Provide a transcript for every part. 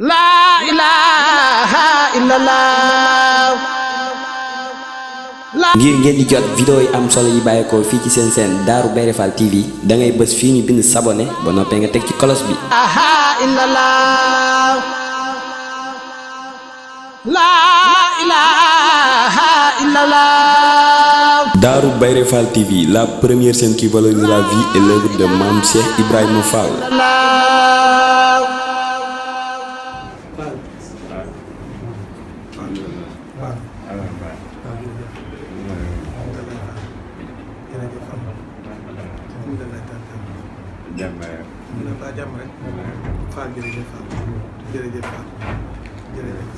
La ilaha illallah. ngir ngeen di jot vidéo yi am solo yi bàyyeekoo fii ci seen chaîne Darou Bairé Fall TV da ngay bës fii ñu bind s'abonner ba noppee nga teg ci cloche bi. La ilaha illallah. Darou Bairé Fall TV, la première chaîne qui valorise la vie et l'œuvre de Mame Cheikh Ibrahima Fall. jàmm rek Fall jërëjëf Fall jërëjëf Fall jërëjëf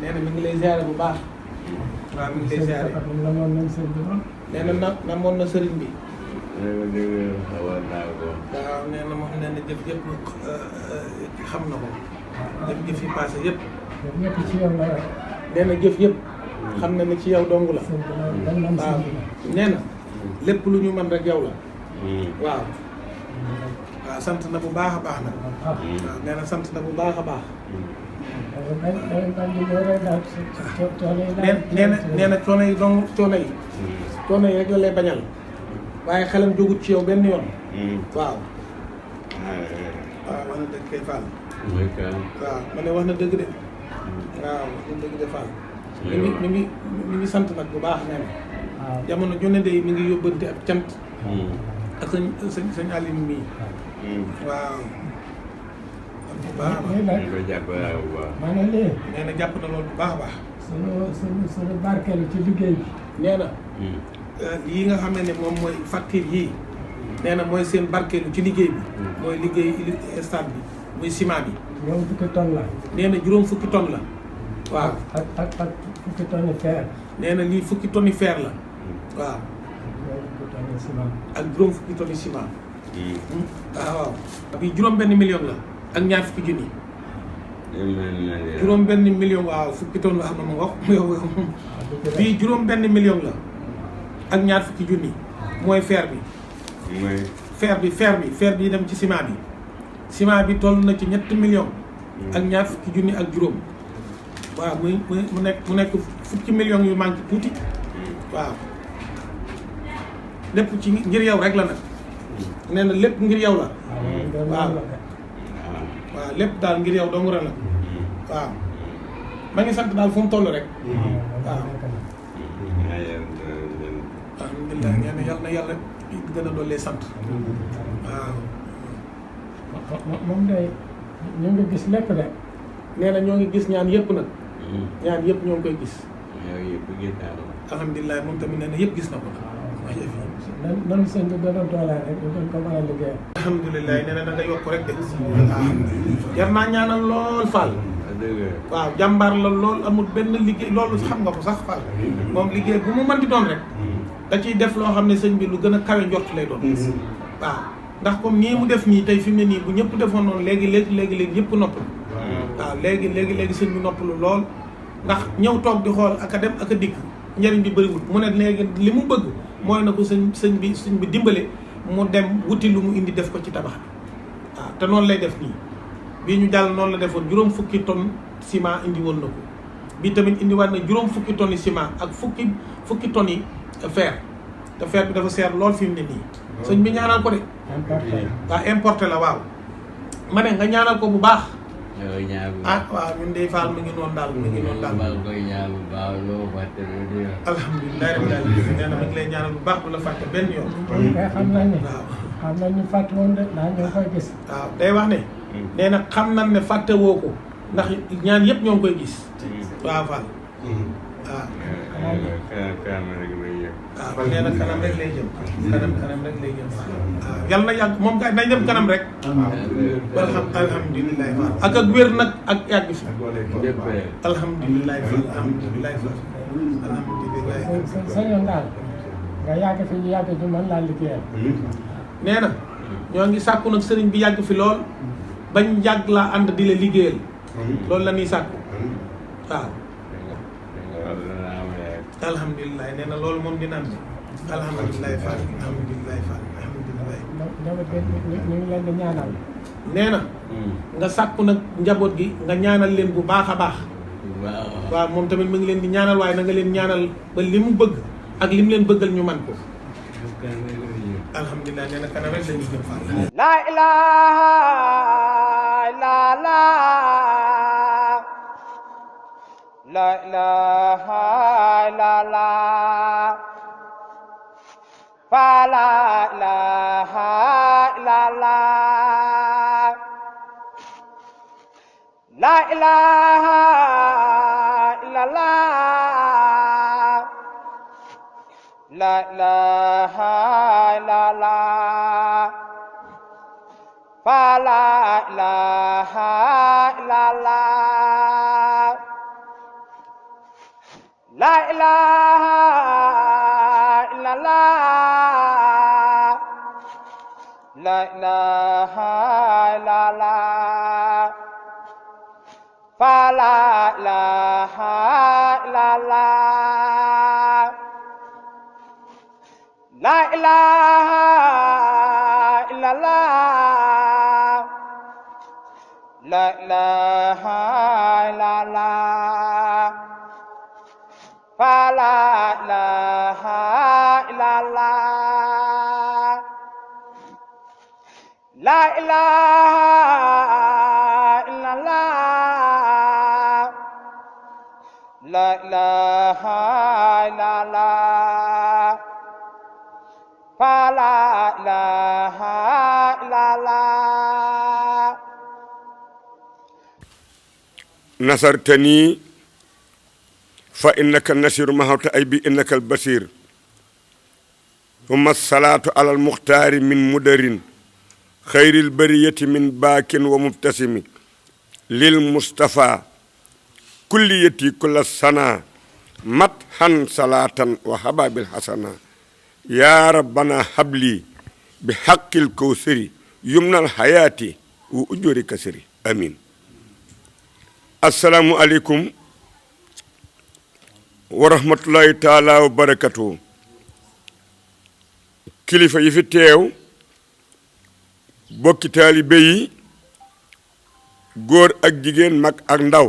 nee na mi ngi lay ziare bu baax waaw mi ngi lay ziare nee na namoon na sëriñ bi waaw nee na moom nee na jëf yëpp xam na ko jëf yi passé yëpp nee na jëf yëpp xam na ne ci yow dong la waaw nee na lépp lu ñu mën rek yow la waaw waaw sant na bu baax a baax nag waaw nee na sant na bu baax a baax nee na coono yi dong coono yi rek la lay bañal waaye xelam jógut ci yow benn yoon waaw waaw wax na dëgg kay Fall waaw ma ne wax na dëgg de waaw wax na dëgg de Fall mi ngi sant nag bu baax nee na jamono jonne de mi ngi yóbbante ak cant ak sëñ Aline mii waaw bu baax a baax nee na jàpp na loolu bu baax a baax suñu barkeelu ci liggéey bi nee na yi nga xam ne moom mooy facture yii nee na mooy seen barkeelu ci liggéey bi mooy liggéey stade bi muy ciment bi juróom fukki tonne la nee na juróom fukki tonne la waaw ak fukki tonne fer nee na lii fukki tonne fer la waaw ak juróom fukki tonne ciment waaw bii juróom benn million la ak ñaar fukki junni juróom benn million waaw fukki tonne la am na ma wax bii juróom benn million la ak ñaar fukki junni mooy fer bi fer bi dem ci ciment bi toll na ci ñetti million ak ñaar fukki junni ak juróom waaw mu nekk fukki million yu manqué tuuti waaw lépp ci ngir yow rek la nag nee na lépp ngir yow la waaw lépp daal ngir yow dong la waaw ma ngi sant daal fu mu toll rek waaw alhamdulilah nee na yàlla gën a dollee sant waaw moom day ñu ngi gis lépp de nee na ñoo ngi gis ñaan yëpp nag ñaan yëpp ñoo ngi koy gis alhamdulilah moom tamit nee na yëpp gis na ko nan seen bi gën a dooleel rek ñu gën ko mën a liggéey alhamdulilah nee na da nga yokk rek de jar naa ñaanal lool Fall waaw jàmbaar la lool amul benn liggéey loolu xam nga ko sax Fall moom liggéey bu mu mën di doon rek da ciy def loo xam ne sëñ bi lu gën a kawe njort lay doon waaw ndax comme nii mu def nii tey fi mu ne nii bu ñëpp defoon noonu léegi ñëpp noppalu waaw léegi sëñ bi noppalu lool ndax ñëw toog di xool ak a dem ak a dikk njëriñ bi bëriwul mu ne léegi li mu bëgg mooy na ko sëñ bi dimbale mu dem wuti lu mu indi def ko ci tabax bi waaw te noonu lay def nii bii ñu jàll noonu la defoon juróom fukki tonne ciment indi woon na ko bii tamit indiwaat na juróom fukki tonne ciment ak fukki tonne yi fer te fer bi dafa seer lool fi mu ne nii sëñ bi ñaanal ko de waaw importé la waaw ma ne nga ñaanal ko bu baax waaw ñun de Fall mi ngi noonu daal alhamdulilah rabbil alamin nee na ma ngi lay ñaanal bu baax du la fàtte benn yoon xam nañ ne waaw xam nañ ñu fàtte woon de ndax ñoo koy gis waaw day wax ne nee na xam nañ ne fàtte woo ko ndax ñaan yëpp ñoo ngi koy gis waaw Fall waaw waaw nee na kanam rek lay jëm kanam rek lay jëm waaw yal na yàgg moom kay nañ dem kanam rek alhamdulilah Fall ak wér nag ak yàgg fi alhamdulilah Fall alhamdulilah Fall alhamdulilah sañoon daal nga yàgg fi ñu yàgg fi mën laa liggéeyal nee na ñoo ngi sàkku nag sëriñ bi yàgg fi lool bañ yàgg laa ànd di la liggéeyal loolu la ñuy sàkku waaw alhamdulilah nee na loolu moom dina am alhamdulilah Fall alhamdulilah Fall alhamdulilah ñu ngi leen di ñaanal nee na nga sàkku nag njaboot gi nga ñaanal leen bu baax a baax waaw moom tamit mu ngi leen di ñaanal waaye na nga leen ñaanal ba li mu bëgg ak li mu leen bëggal ñu man ko alhamdulilah nee na kanam rek lañu jëm Fall la ilaha illallah la ilaha illallah fa la ilaha illallah la ilaha illallah la ilaha illallah fa la ilaha illallah la ilaha illallah la ilaha illallah fa la ilaha illallah la ilaha illallah la ilaha illallah fa la ilaha illallah la ilaha illallah la ilaha illallah fa la ilaha illallah nasartani fa innaka nasiru mahawta ay bi innaka albasir thumma salatu ala almuxtaari min mudarin xayril bariyati min baakin wa mubtasimi lil mustafa kulliyati kulla sana mat han salatan wa hababil hasana ya rabbana habli bi haqqil kawsari yumnal hayati wa ujuri kasiri amin assalamu aleykum wa rahmatullahi taala wa barakatuhu kilifa yi fi teew bokki taalibe yi góor ak jigéen mag ak ndaw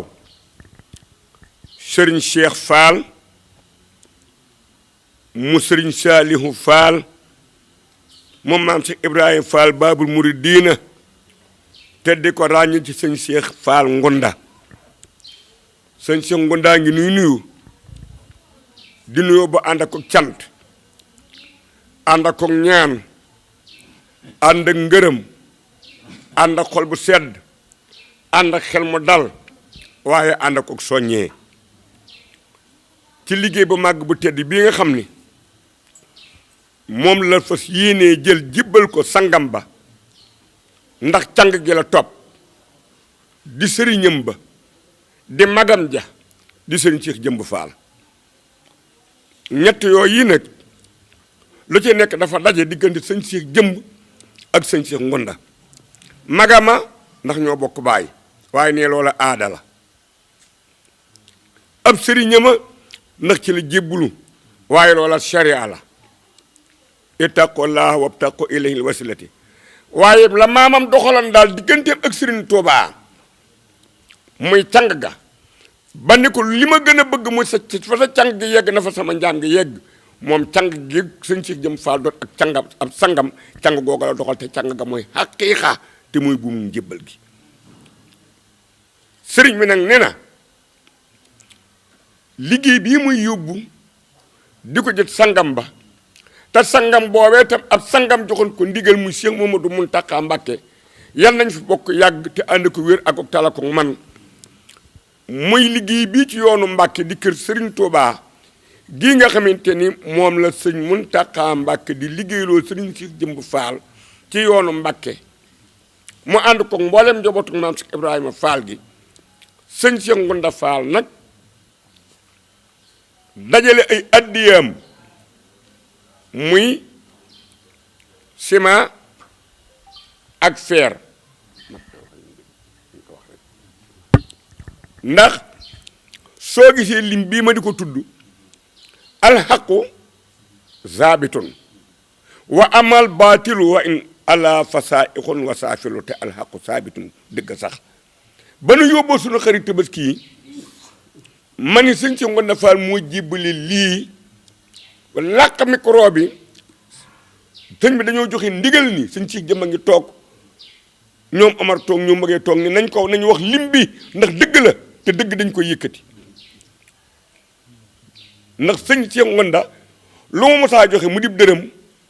sëriñ Cheikh Fall mu sëriñ Saalihu Fall moom maam Cheikh Ibrahima Fall Baabul Muridiina te di ko ràññ ci sëñ Cheikh Fall Ngunda sëñ Cheikh Ngunda ngi nuyu di nuyoo ba ànd ak cant ànd ak ñaan ànd ak ngërëm ànd ak xol bu sedd ànd ak xel mu dal waaye ànd ak soññee ci liggéey bu màgg bu tedd bii nga xam ni moom la fas yéenee jël jibbal ko sangam ba ndax càng gi la topp di sëriñam ba di magam ja di sëriñ Cheikh Jëmb Fall ñett yooyu yi nag lu ci nekk dafa daje diggante sëñ Cheikh Jëmb ak sëñ Cheikh Ngunda magama ndax ñoo bokk baay waaye nee loola aada la ab sëriñama ndax ci la jébbulu waaye loola sharia la ittaqullah wabtaqu ilayhi alwasilati waaye la maamam doxalan daal digganteem ak sëriñ Tuubaa muy càng ga ba ni ko li ma gën a bëgg muy fa sa càng gi yegg na fa sama njaam gi yegg moom càng gi sëñ Cheikh Jëmb Fall doon ak cangam ab sangam càng googa la doxal te càng ga mooy xaqiiqa te mooy buum njébbal gi sëriñ bi nag nee na liggéey bii muy yóbbu di ko jot sangam ba te sangam boobee tam ab sangam joxoon ko ndigal muy Cheikh Mamadou Mountakha Mbacké yal nañ fi bokk yàgg te ànd ko wér ak tala ko man muy liggéey bii ci yoonu Mbacké di kër Serigne Touba gii nga xamante ni moom la sëñ Mountakha Mbacké di liggéeyloo Serigne Cheikh Jëmb Fall ci yoonu Mbacké mu ànd ko mboolem njabootu maam Cheikh Ibrahima Fall gi sëñ Cheikh Ngunda Fall nag dajale ay addiyam muy ciment ak fer ndax soo gisee lim bii ma di ko tudd alxaqu zaabitun wa amal baatilu wa in ala fasa ixun wasaafilu te alxaqu saabitun dëgg sax ba nu yóbboo suñu xarit tabaski yi ma ni sëñ si Ngounda Fall moo jibbali lii làq micro bi sëñ bi dañoo joxe ndigal ni sëñ si jëm a ngi toog ñoom Omar toog ñoom bëggee toog ni nañu wax lim bi ndax dëgg la te dëgg dañ koy yëkkati ndax sëñ si Ngounda lu mu mosaa joxe mu dib dërëm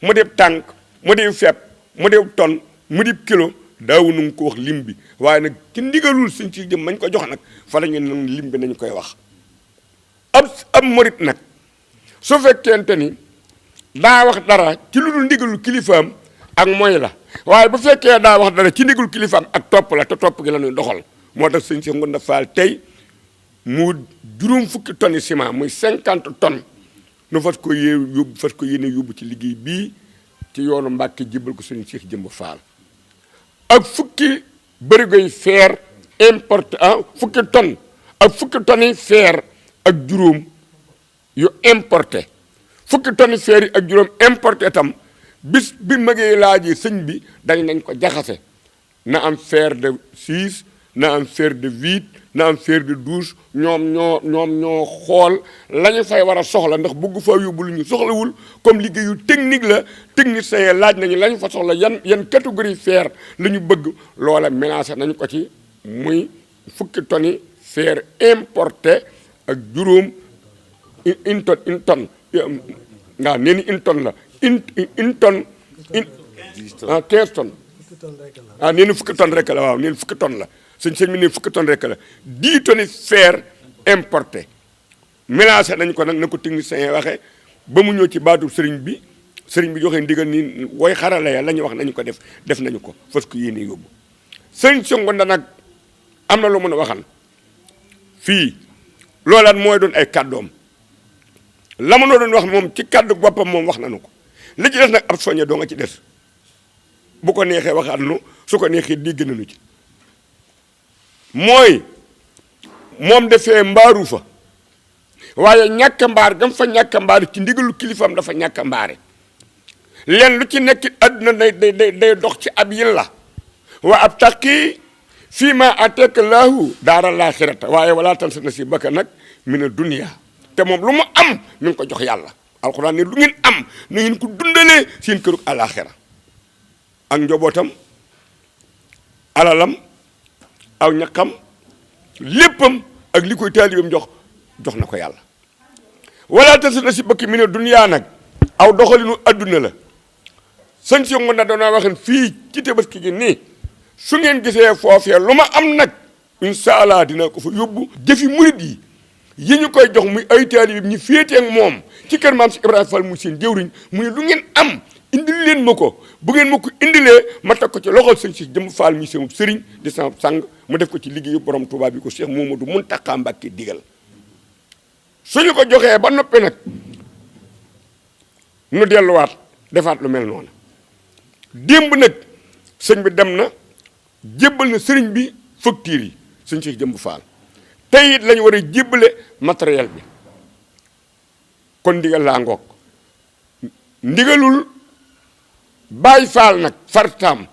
mu dib tànk mu dib fepp mu dib ton mu dib kilo daawu nu ko wax lim bi waaye nag ci ndigalul sëñ si jëm mañ ko jox nag fa la ñu ne lim bi nañu koy wax ab morit nag su fekkente ni daa wax dara ci lu dul ndigalul kilifaam ak mooy la waaye bu fekkee daa wax dara ci ndigalul kilifaam ak topp la te topp gi la ñuy doxal moo tax sëñ si Ngounda Fall tey mu juróom fukki tonnes ciment muy 50 tonnes nu fas ko yéene yóbbu ci liggéey bii ci yoonu Mbàkke jébal ko sëñ Cheikh Jëmb Fall ak fukki bërigoy fer importé fukki tonnes ak fukki tonnes yi fer ak juróom yu importé fukki tonnes fer yi ak juróom importé tam bis bi magee laajee sëñ bi dañ nañ ko jaxase na am fer de 6 na am fer de 8 na am fer de 12 ñoom ñoo xool la ñu fay war a soxla ndax bëgg fa yóbbu lu ñu soxlawul comme liggéeyu technique la technicien yi laaj nañu la ñu fa soxla yan catégorie fer la ñu bëgg loola mélangé nañu ko ci muy fukki tonnes fer importé ak juróom une tonne waaw nee ni une tonne la une tonne 15 tonnes nee ni fukki tonnes rek la waaw nee ni fukki tonnes la sëñ mi ne fukki tonnes rek la 10 tonnes fer importé mélangé nañu ko nag na ko technicien yi waxee ba mu ñëw ci baatu sëriñ bi joxe ndigal ni woy xarala ya la ñu wax nañu ko def nañu ko fas ko yéene yóbbu sëñ si Ngounda nag am na lu mën a waxal fii loolaat mooy doon ay kàddoom la ma doon wax moom ci kàddu boppam moom wax nañu ko li ci des nag ab soññe doo nga ci des bu ko neexee waxaat nu su ko neexee dégg nañu ci mooy moom defee mbaaru fa waaye ñàkk mbaar gam fa ñàkk mbaar ci ndigalu kilifam dafa ñàkk mbaare leen lu ci nekk àdduna day dox ci ab yin la wa ab taqi fii ma ateka laahu daara laaxirata waaye wala tansa nasiibaka nag mina dunya te moom lu mu am mi ngi ko jox yàlla alxuraan ne lu ngeen am na ngeen ko dundalee seen kërug alaxira ak njobootam alalam aw ñaqam léppam ak li koy taalibam jox na ko yàlla wala tansa nasiibaka mina dunya nag aw doxalinu adduna la sëñ si Ngounda doona waxen fii ci Tabaski gi nii su ngeen gisee foofee lu ma am nag incha allah dina ko fa yóbbu jëfi murid yi ñu koy jox muy ay taalibe ñi féetee ak moom ci kër maam si Ibrahima Fall muy seen jëwriñ mu ne lu ngeen am indil leen ma ko bu ngeen ma ko indilee ma teg ko ci loxol sëñ si Jëmb Fall mi seen sëriñ di sama sang mu def ko ci liggéeyu borom Tuubaa bi ko Cheikh Mamadou Mountakha Mbacké digal suñu ko joxee ba noppi nag nu delluwaat defaat lu mel noonu démb nag sëñ bi dem na jébbal na sëriñ bi facture yi sëñ Cheikh Jëmb Fall tey it lañu war a jébbale matériel bi kon ndigal laa ngoog ndigalul Baay Faal nag farataam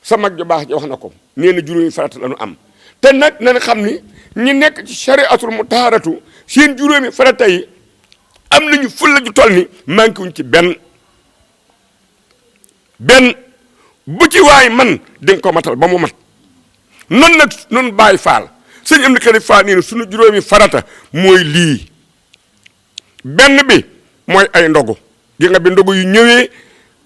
sa mag ju baax ji wax na ko nee na juróomi farata la ñu am te nag nañ xam ni ñi nekk ci shariatul mutaharatu seen juróomi farata yi am nañu fulla ju toll ni manqué wuñ ci benn bu ci waay man di nga ko matal ba mu mat noonu nag noonu Baay Faal sëñ am na xarit Faal nii suñu juróomi farata mooy lii benn bi mooy ay ndogu gi nga bi ndogu yu ñëwee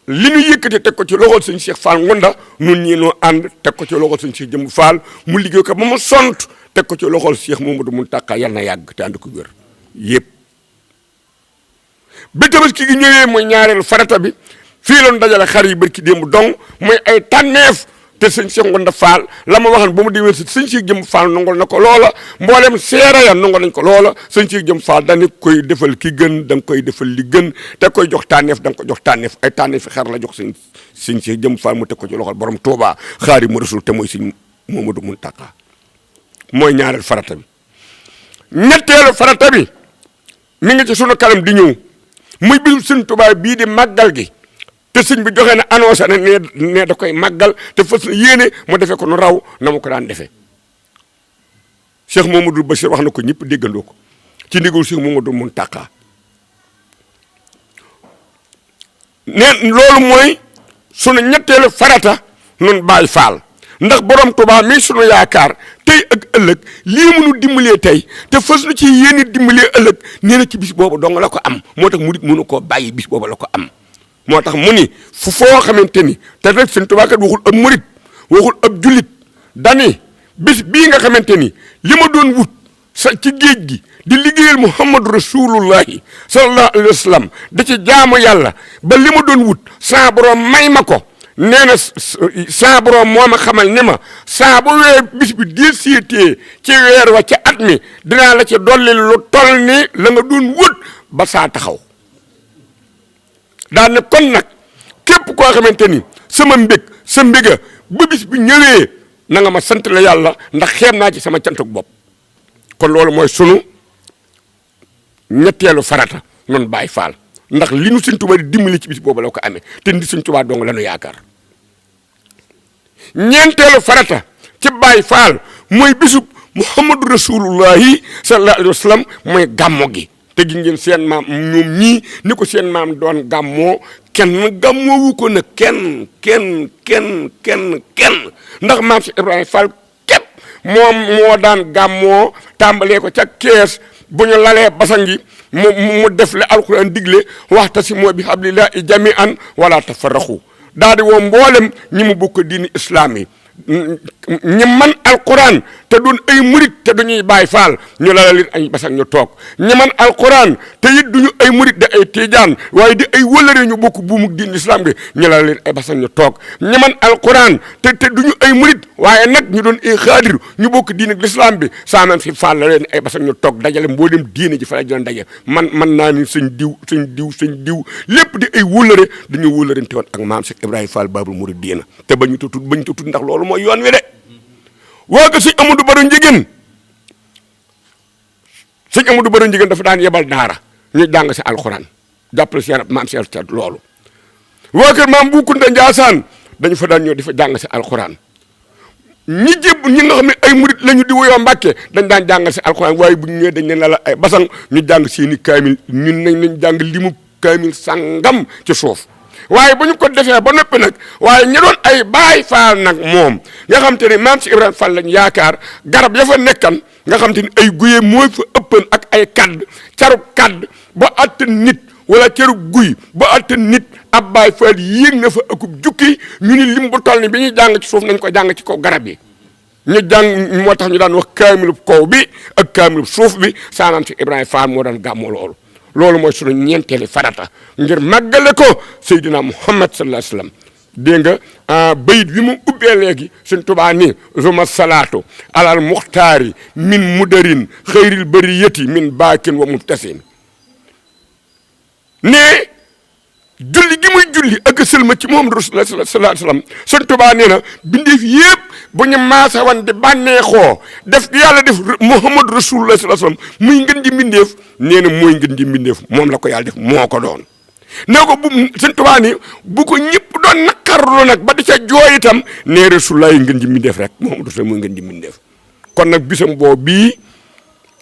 li ñu yëkkati teg ko ci loxol sëñ Cheikh Fall Ngounda nun ñii noo ànd teg ko ci loxol sëñ Cheikh Jëmb Fall mu liggéey ko ba ma sont teg ko ci loxol Cheikh Mamadou Mountakha yal na yàgg te ànd ko wér yëpp bi Tabaski gi ñëwee mooy ñaareelu farata bi fii loon dajale xar yi barki démb dong mooy ay tànneef te sëñ Cheikh Ngounda Fall la ma waxoon ba mu demee si sëñ Cheikh Jëmb Fall nangol na ko loola mboolem seera ya nangol nañ ko loola sëñ Cheikh Jëmb Fall dañu koy defal ki gën da nga koy defal li gën te koy jox tànneef da nga ko jox tànneef ay tànneef fi xar la jox sëñ Cheikh Jëmb Fall mu teg ko ci loxol borom Touba Xaadimu Rasuul te mooy sëñ Mamadou Mountakha mooy ñaareel farata bi ñetteelu farata bi mi ngi ci sunu kanam di ñëw muy bisu sëñ Touba bii di màggal gi te sëñ bi joxe na annoncé na ne da koy màggal te fas na yéene mu defee ko nu raw na mu ko daan defee Cheikh Mamadou Bachir wax na ko ñëpp déggandoo ko ci ndigal Cheikh Mamadou Mountakha ne loolu mooy sunu ñetteelu farata nun Baay Faal ndax borom Tuubaa mi sunu yaakaar tey ak ëllëg lii mënu dimbalee tey te fas na ci yéene dimbalee ëllëg nee na ci bis boobu dong la ko am moo tax murit mënu koo bàyyi bis boobu la ko am moo tax mu ni foo xamante ni te rek seen Tuubaa kat waxul ab murit waxul ab jullit dani bis bii nga xamante ni li ma doon wut sa ci géej gi di liggéeyal Muhammadu Rasulullahi sallallahu alayhi wa sallam da ci jaamu yàlla ba li ma doon wut saa borom may ma ko nee na saa borom moo ma xamal ni ma saa bu weer bis bi di seetee ci weer wa ca at mi dinaa la ci dolli lu toll ni la nga doon wut ba saa taxaw daan ne kon nag képp koo xamante ni sama mbég sa mbéga ba bis bi ñëwee na nga ma sant la yàlla ndax xeeb naa ci sama cantuk bopp kon loolu mooy sunu ñetteelu farata noonu Baay Faal ndax li nu Sëñ Tuubaa di dimbali ci bis boobu la ko amee te ndi Sëñ Tuubaa dong la nu yaakaar ñeenteelu farata ci Baay Faal mooy bisub Muhammadu Rasulullahi sallallahu alayhi wa sallam mooy gàmmo gi te gi ngeen seen maam ñoom ñii ni ko seen maam doon gàmmoo kenn gàmmoowu ko nag kenn ndax maam si Ibrahima Fall képp moom moo daan gàmmoo tàmbalee ko ca kees bu ñu lalee basan gi mu def le alquran digle waxtasimu bi hablillahi jami'an wala tafarraqu daal di woo mboolem ñi mu bokk diini islam yi ñi man alquran te duñ ay murit te duñuy Baay Faal ñu lala leen ay basan ñu toog ñi man alquran te it duñu ay murit de ay tiijaan waaye di ay wëlëre ñu bokk buumuk diin islam gi ñu lala leen ay basan ñu toog ñi man alquran te duñu ay murit waaye nag ñu doon ay xaadir ñu bokk diin ak l'islam bi saamam si Faal la leen ay basan ñu toog dajale mboolem diine ji fa la doon daje man naa ni sëñ diw lépp di ay wëlëre dañu wëlërante woon ak maam Cheikh Ibrahima Fall Babul Murid diina te bañu tudd ndax loolu mooy yoon wi de waa ga sëñ Amadou Baro Njigéen sëñ Amadou Baro Njigéen dafa daan yebal daara ñu jàng si alxuraan jàppale si maam si loolu waa kër maam Bu Kunta Njaasaan dañu fa daan ñëw di fa jàng si alxuraan ñi nga xam ne ay murit lañu di woyoo Mbàkke dañ daan jàng si alxuraan waaye bu ñu ñëwee dañ leen la ay basang ñu jàng seeni kaamil ñun nañ jàng limu kaamil sangam ci suuf waaye bu ñu ko defee ba noppi nag waaye ñi doon ay Baay Faal nag moom nga xam te ne maam si Ibrahima Fall lañ yaakaar garab ya fa nekkan nga xam te ne ay guye mooy fa ëppan ak ay kadd carub kadd ba attan nit wala carub guy ba attan nit ab Baay Faal yéeg na fa akub jukki ñu ni lim bu toll ni bi ñuy jàng ci suuf nañ ko jàng ci kaw garab yi ñu jàng moo tax ñu daan wax kaamilub kaw bi ak kaamilub suuf bi saa maam si Ibrahima Fall moo daan gàmmoo loolu mooy sunu ñeenteeli farata ngir màggale ko Seydina Muhammad sallallahu alayhi wa sallam dégg nga bayit bi mu ubbee léegi Sëñ Tuubaa ni zuma salaatu alal muxtaari min mudarin xëyril bariyati min baakin wa mubtasim ne julli gi muy julli ak sëlma ci Muhammad Rasulullah sallallahu alayhi wa sallam Sëñ Tuubaa nee na bindeef yépp bu ñu maasa wan di bànneexoo def yàlla def Muhammad Rasulullah sallallahu alayhi wa sallam muy ngën ji mbindeef nee na mooy ngën ji mbindeef moom la ko yàlla def moo ko doon nee ko bu Sëñ Tuubaa ni bu ko ñëpp doon naqarlu nag ba di ca jooy itam nee Rasulullah yi ngën ji mbindeef rek Muhammad Rasulullah mooy ngën ji mbindeef kon nag bisam boobu bii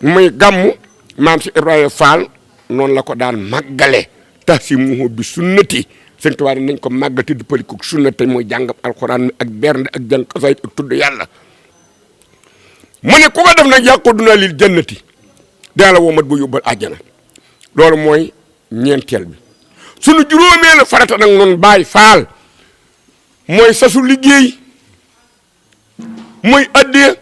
muy gàmmu maam si Ibrahima Fall noonu la ko daan màggale tahsimuhu bi sunnati Sëñ Tuubaa nañ ko màggati di pëliko sunnati mooy jàngam alxuraan ak bernde ak jàng xasaayid ak tudd yàlla mu ne ku ko def nag yàquduna lil jannati dina la womat bu yóbbal àjjana loolu mooy ñeenteel bi sunu juróomeelu farata nag noonu Baay Faal mooy sasu liggéey mooy addiya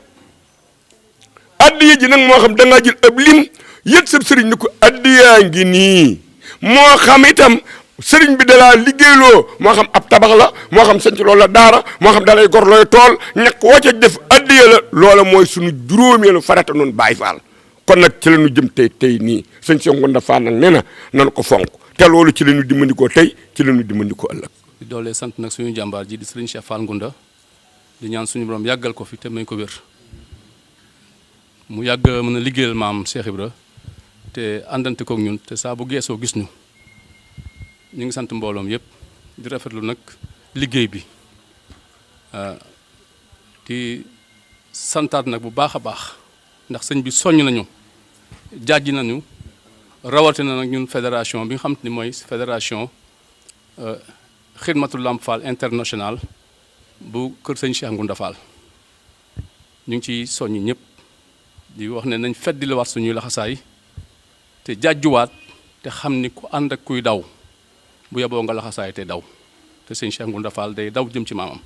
ji nag moo xam da ngaa jël ab lim yët sab sëriñ ni ko addiyaa ngi nii moo xam itam sëriñ bi dalaa liggéeyloo moo xam ab tabax la moo xam sanc loolu la daara moo xam dalay gor looy tool ñàkk woo ca def addiya la loola mooy sunu juróomeelu farata noonu Baay Faal kon nag ci la ñu jëm tey nii sëñ Cheikh Ngounda Fall nag nee na nan ko fonk te loolu ci la ñu dimbandikoo tey ci la ñu dimbandikoo ëllëg. di doolee sant nag suñu jàmbaar ji di sëriñ Cheikh Fall Ngounda di ñaan suñu borom yàggal ko fi te may ko wér mu yàgg mën a liggéeyal maam Cheikh Ibra te àndante kook ñun te saa bu geesoo gis ñu ngi sant mbooloom yëpp di rafetlu nag liggéey bi di santaat nag bu baax a baax ndax sëñ bi soññ nañu jàjji nañu rawatina nag ñun fédération bi nga xam te ni mooy fédération Xidmatul Lamp Fall international bu kër sëñ Cheikh Ngounda Fall ñu ngi ciy soññ ñëpp di wax ne nañ feddiliwaat suñuy laxasaay te jàjjuwaat te xam ni ku ànd ak kuy daw bu yeboo nga laxasaay te daw te sëñ Cheikh Ngounda Fall day daw jëm ci maamam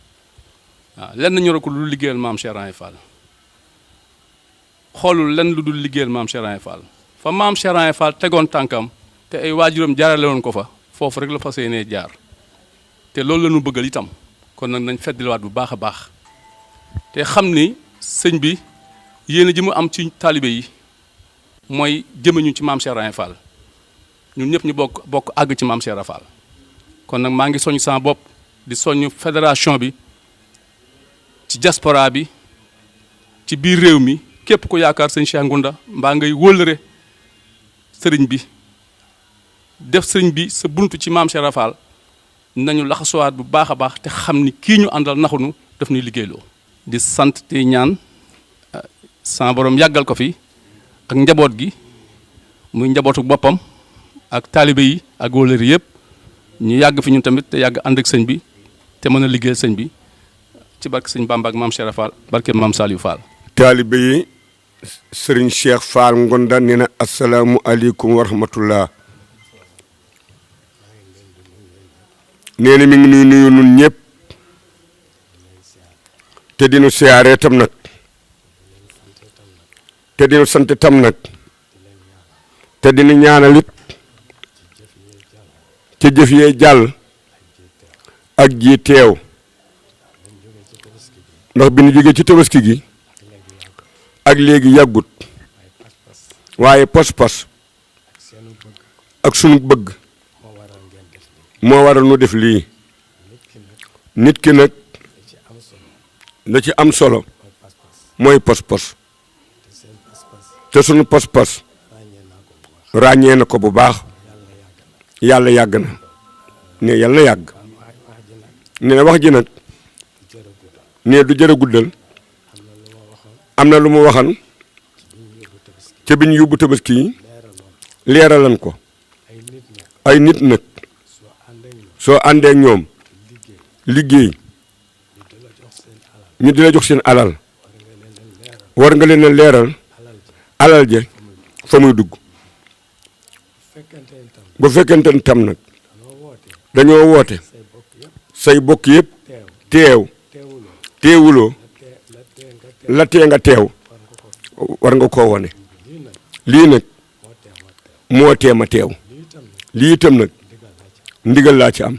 waaw lenn ñoro ko lu liggéeyal maam Cheikh Ibra Fall xoolul lenn lu dul liggéeyal maam Cheikh Ibra Fall fa maam Cheikh Ibra Fall tegoon tànkam te ay waajuram jaarale woon ko fa foofu rek la fas yéenee jaar te loolu la ñu bëggal itam kon nag nañ feddiliwaat bu baax a baax te xam ni sëñ bi yéen a ji mu am ci taalibe yi mooy jëmeñu ci maam Cheikh Ibra Fall ñun ñëpp ñu bokk àgg ci maam Cheikh Ibra Fall kon nag maa ngi soññ sama bopp di soññ fédération bi ci diaspora bi ci biir réew mi képp ku yaakaar sëñ Cheikh Ngounda mbaa ngay wóllëre sëriñ bi def sëriñ bi sa buntu ci maam Cheikh Ibra Fall nañu laxasuwaat bu baax a baax te xam ni kii ñu àndal naxunu daf ñuy liggéeyloo di sant te ñaan sama borom yàggal ko fi ak njaboot gi muy njabootu boppam ak taalibe yi ak wóllëre yëpp ñu yàgg fi ñun tamit te yàgg ànd ak sëñ bi te mën a liggéeyal sëñ bi ci barke sëñ Bamba ak maam Cheikh Ibra Fall barke maam Saliou Fall. taalibe yi sëriñ Cheikh Fall Ngounda nee na asalaamu aleykum wa rahmatullah nee na mi ngi nuyu nun ñëpp te dinu siyaaree tam nag te dinu sant tam nag te dinu ñaanalit ci jëf yee jàll ak ji teew ndax bi nu jógee ci tabaski gi ak léegi yàggut waaye pas-pas ak sunu bëgg moo waral nu def lii nit ki nag la ci am solo mooy pas-pas te sunu pas-pas ràññee na ko bu baax yàlla yàgg na ne yàlla na yàgg ne wax ji nag ne du jërë guddal am na lu mu waxan ca bi ñu yóbbu tabaski yi leeralan ko ay nit nag soo àndee ñoom liggéey ñu di la jox seen alal war nga leen a leeral alal ja fa muy dugg bu fekkente ni tam nag dañoo woote say bokk yëpp teew teewuloo la tee nga teew war nga koo wone lii nag moo teema teew lii itam nag ndigal laa ci am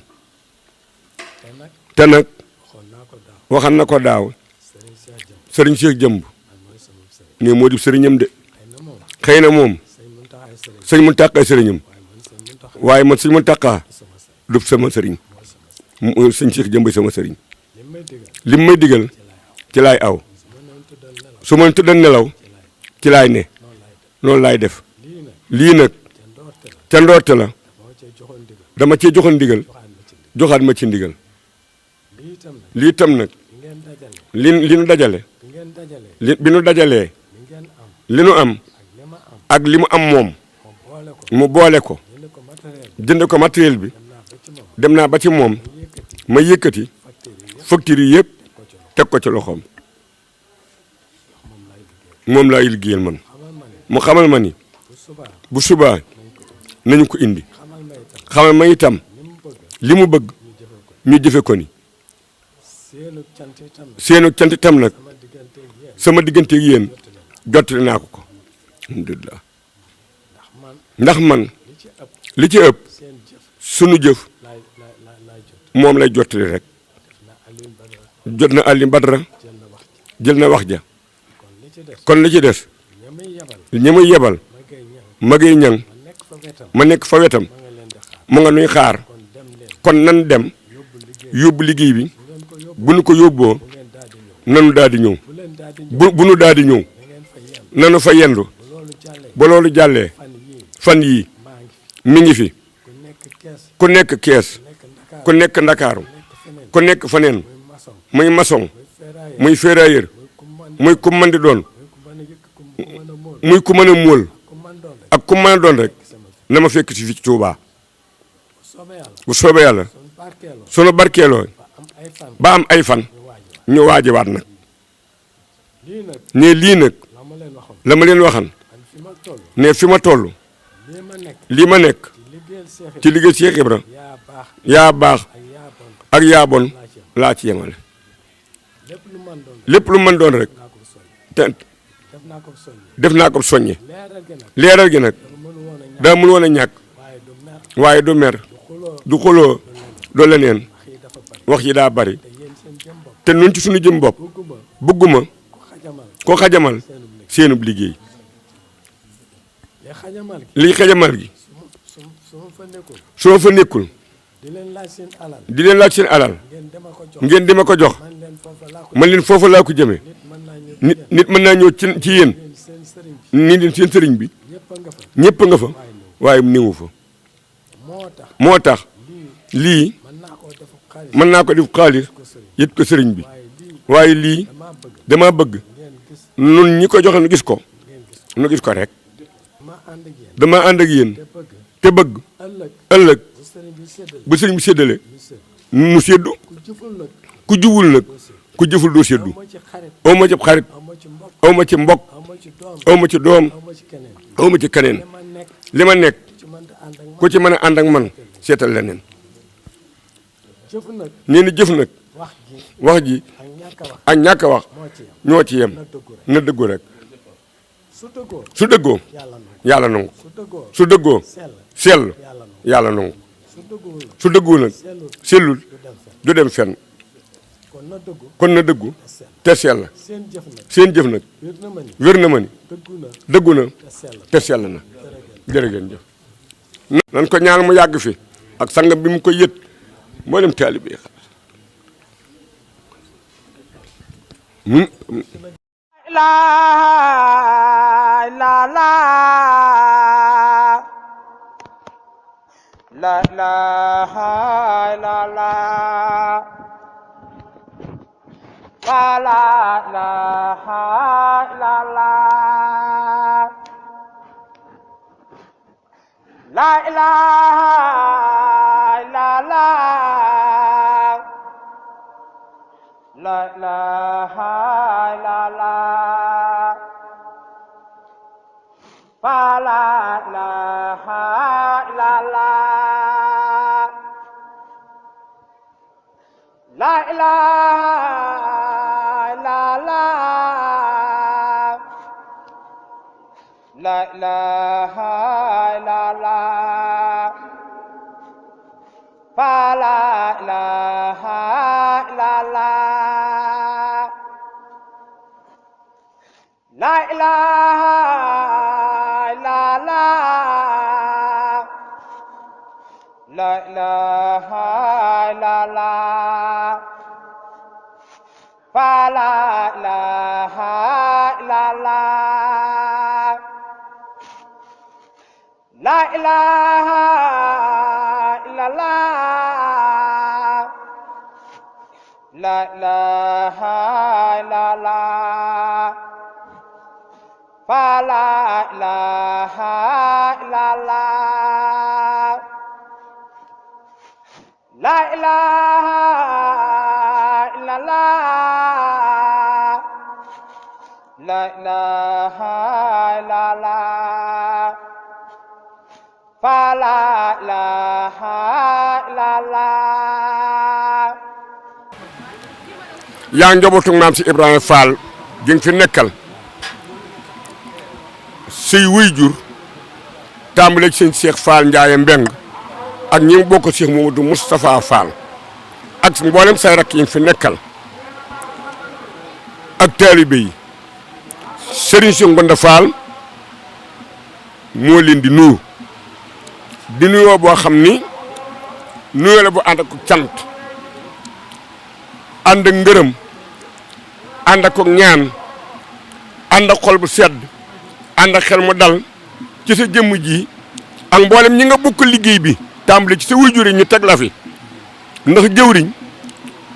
te nag waxan na ko daaw sëriñ Cheikh Jëmb ne moo di sëriñam de xëy na moom sëñ Muntaxa sëriñam waaye man sëñ Muntaxa du sama sëriñ sëñ Cheikh Jëmb sama sëriñ lim may digal ci laay aw su ma tëddal nelaw ci laay ne noonu laay def lii nag ca ndoorte la dama cee joxoon ndigal joxaat ma ci ndigal lii tam nag li nu dajale bi nu dajalee li nu am ak li mu am moom mu boole ko jënd ko matériel bi dem naa ba ci moom ma yëkkati facture yi yëpp teg ko ci loxoom moom laay liggéeyal man mu xamal ma ni bu subaa nañu ko indi xamal ma itam li mu bëgg ñu jëfe ko ni seenu cant itam nag sama diggante ak yéen jottali naa ko alhamdulilah ndax man li ci ëpp sunu jëf moom lay jottali rek jot na Aliou Badara jël na wax ja kon li ci des ñi muy yebal magay ñang ma nekk fa wetam mu nga nuy xaar kon nan dem yóbbu liggéey bi bu nu ko yóbboo nanu daal di ñëw bu nu daal di ñëw nanu fa yendu ba loolu jàllee fan yii mi ngi fi ku nekk kees ku nekk Ndakaaru ku nekk feneen muy maçon muy ferrailleur muy ku mën di doon muy ku mën a móol ak ku mën a doon rek na ma fekk si fii ci Touba bu soobee yàlla sunu barkeeloo ba am ay fan ñu waajiwaat nag ne lii nag la ma leen waxan ne fi ma toll lii ma nekk ci liggéey Cheikh Ibra yaa baax ak yaa bon laa ci yemale lépp lu mën doon rek te def naa ko soññe leeral gi nag daa mën woon a ñàkk waaye du mer du xuloo doo leneen wax yi daa bari te nun ci suñu jëm bopp bëgguma ko xajamal seenub liggéey li xajamal gi su ma fa nekkul di leen laaj seen alal ngeen di ma ko jox man leen foofa laa ko jëmee nit mën naa ñëw ci yéen ni leen seen sëriñ bi ñëpp nga fa waaye mu néewu fa moo tax lii mën naa ko def xaalis yët ko sëriñ bi waaye lii dama bëgg nun ñi ko joxe nu gis ko rek dama ànd ak yéen te bëgg ëllëg bu sëriñ bi séddale nu séddu ku jubul nag ku jëful doo séddu aw ma ci xarit aw ma ci mbokk aw ma ci doom aw ma ci keneen li ma nekk ku ci mën a ànd ak man seetal leneen nee na jëf nag wax ji ak ñàkk a wax ñoo ci yem na dëggu rek su dëggoo yàlla nangu su dëggoo sell yàlla nangu su dëggoo nag sellul du dem fenn kon na dëggu te sell seen jëf nag wér na ma ni dëggu na te sell na jërëgeen jëf nan ko ñaan mu yàgg fi ak sangam bi mu ko yët mboolem taalibe yi la la la la la la la la la la la ilaha illallah la ilaha illallah la ilaha illallah la ilaha illallah la ilaha illallah la ilaha illallah la ilaha illallah la ilaha illallah la ilaha illallah la ilaha illallah la ilaha illallah la ilaha illallah la ilaha illallah la ilaha illallah la ilaha illallah yaa njabootu maam si Ibrahima Fall gi nga fi nekkal sëy wuy jur tàmbaleeg sëñ Cheikh Fall Ndiaye Mbeng ak ñi bokk Cheikh Mamadou Moustapha Fall ak mboolem say rakk yi nga fi nekkal ak taalibe yi Serigne Cheikh Ngounda Fall moo leen di nuyu di nuyoo boo xam ni nuyoo la bu ànd ak cant ànd ak ngërëm ànd ak ñaan ànd ak xol bu sedd ànd ak xel mu dal ci sa jëmm ji ak mboolem ñi nga bokk liggéey bi tàmbali ci sa waajur yi ñu teg la fi ndax jëwriñ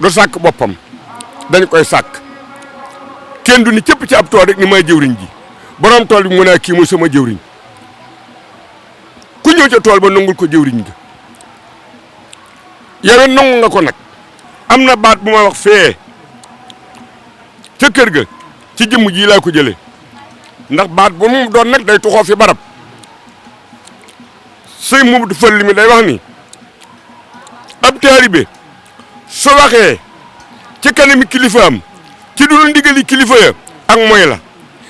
du sàkk boppam dañ koy sàkk kenn du ni cëpp ci ab tool rek ni may jëwriñ ji borom tool bi mu ne kii mooy sama jëwriñ ku ñëw ca tool ba nangul ko jëwriñ ga yow nangu nga ko nag am na baat bu ma wax fee ca kër ga ci jëmm ji laa ko jëlee ndax baat bu mu doon nag day tuxoo fi barab sëy mu du fël mi day wax ni ab taalibe su waxee ci kanami kilifaam ci dul ndigali kilifa ya ak mooy la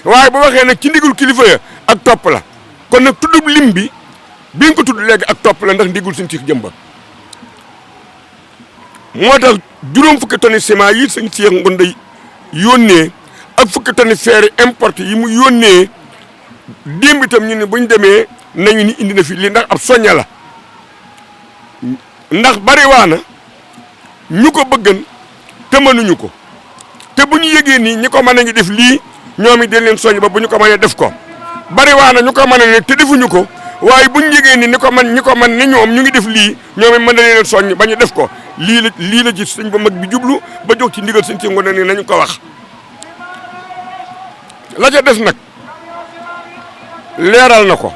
waaye bu waxee nag ci ndigul kilifa ya ak topp la kon nag tuddub lim bi nga ko tudd léegi ak topp la ndax ndigul suñ ci jëmba moo tax juróom fukki tonni ciment yi sëñ Cheikh Ngounda yónnee ak fukki tonni fer importe yi mu yónnee démb itam ñu ne buñ demee nañu ni indi na fi lii ndax ab soñña la ndax bari waana ñu ko bëggan te mënuñu ko te bu ñu yëgee nii ñi ko mën a ngi def lii ñoom it dañ leen soññ ba bu ñu ko mënee def ko bari waana ñu ko mën a ne te defuñu ko waaye bu ñu yëgee nii ñi ko mën ni ñoom ñu ngi def lii ñoom it mën na leen soññ ba ñu def ko lii la ci sëñ ba mag bi jublu ba jóg ci ndigal sëñ ci Ngounda ni nañu ko wax la ca des nag leeral na ko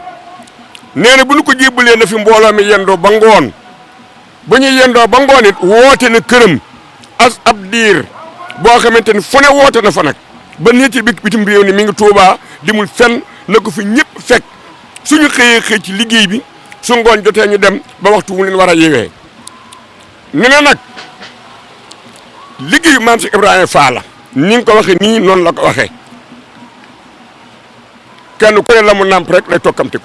nee na bu ñu ko jébbalee na fi mbooloo mi yendoo ba ngoon bu ñuy yendoo ba ngoon it woote na këram as ab diir boo xamante ni fu ne woote na fa nag ba nii ci bitim réew ni mi ngi Tuubaa dimul fenn na ko fi ñëpp fekk suñu xëyee ci liggéey bi su ngoon jotee ñu dem ba waxtu wu leen war a yewee ne na nag liggéeyu maam si Ibrahima Fall ni nga ko waxee nii noonu la ko waxee kenn ku ne la mu nàmp rek lay tokkamte ko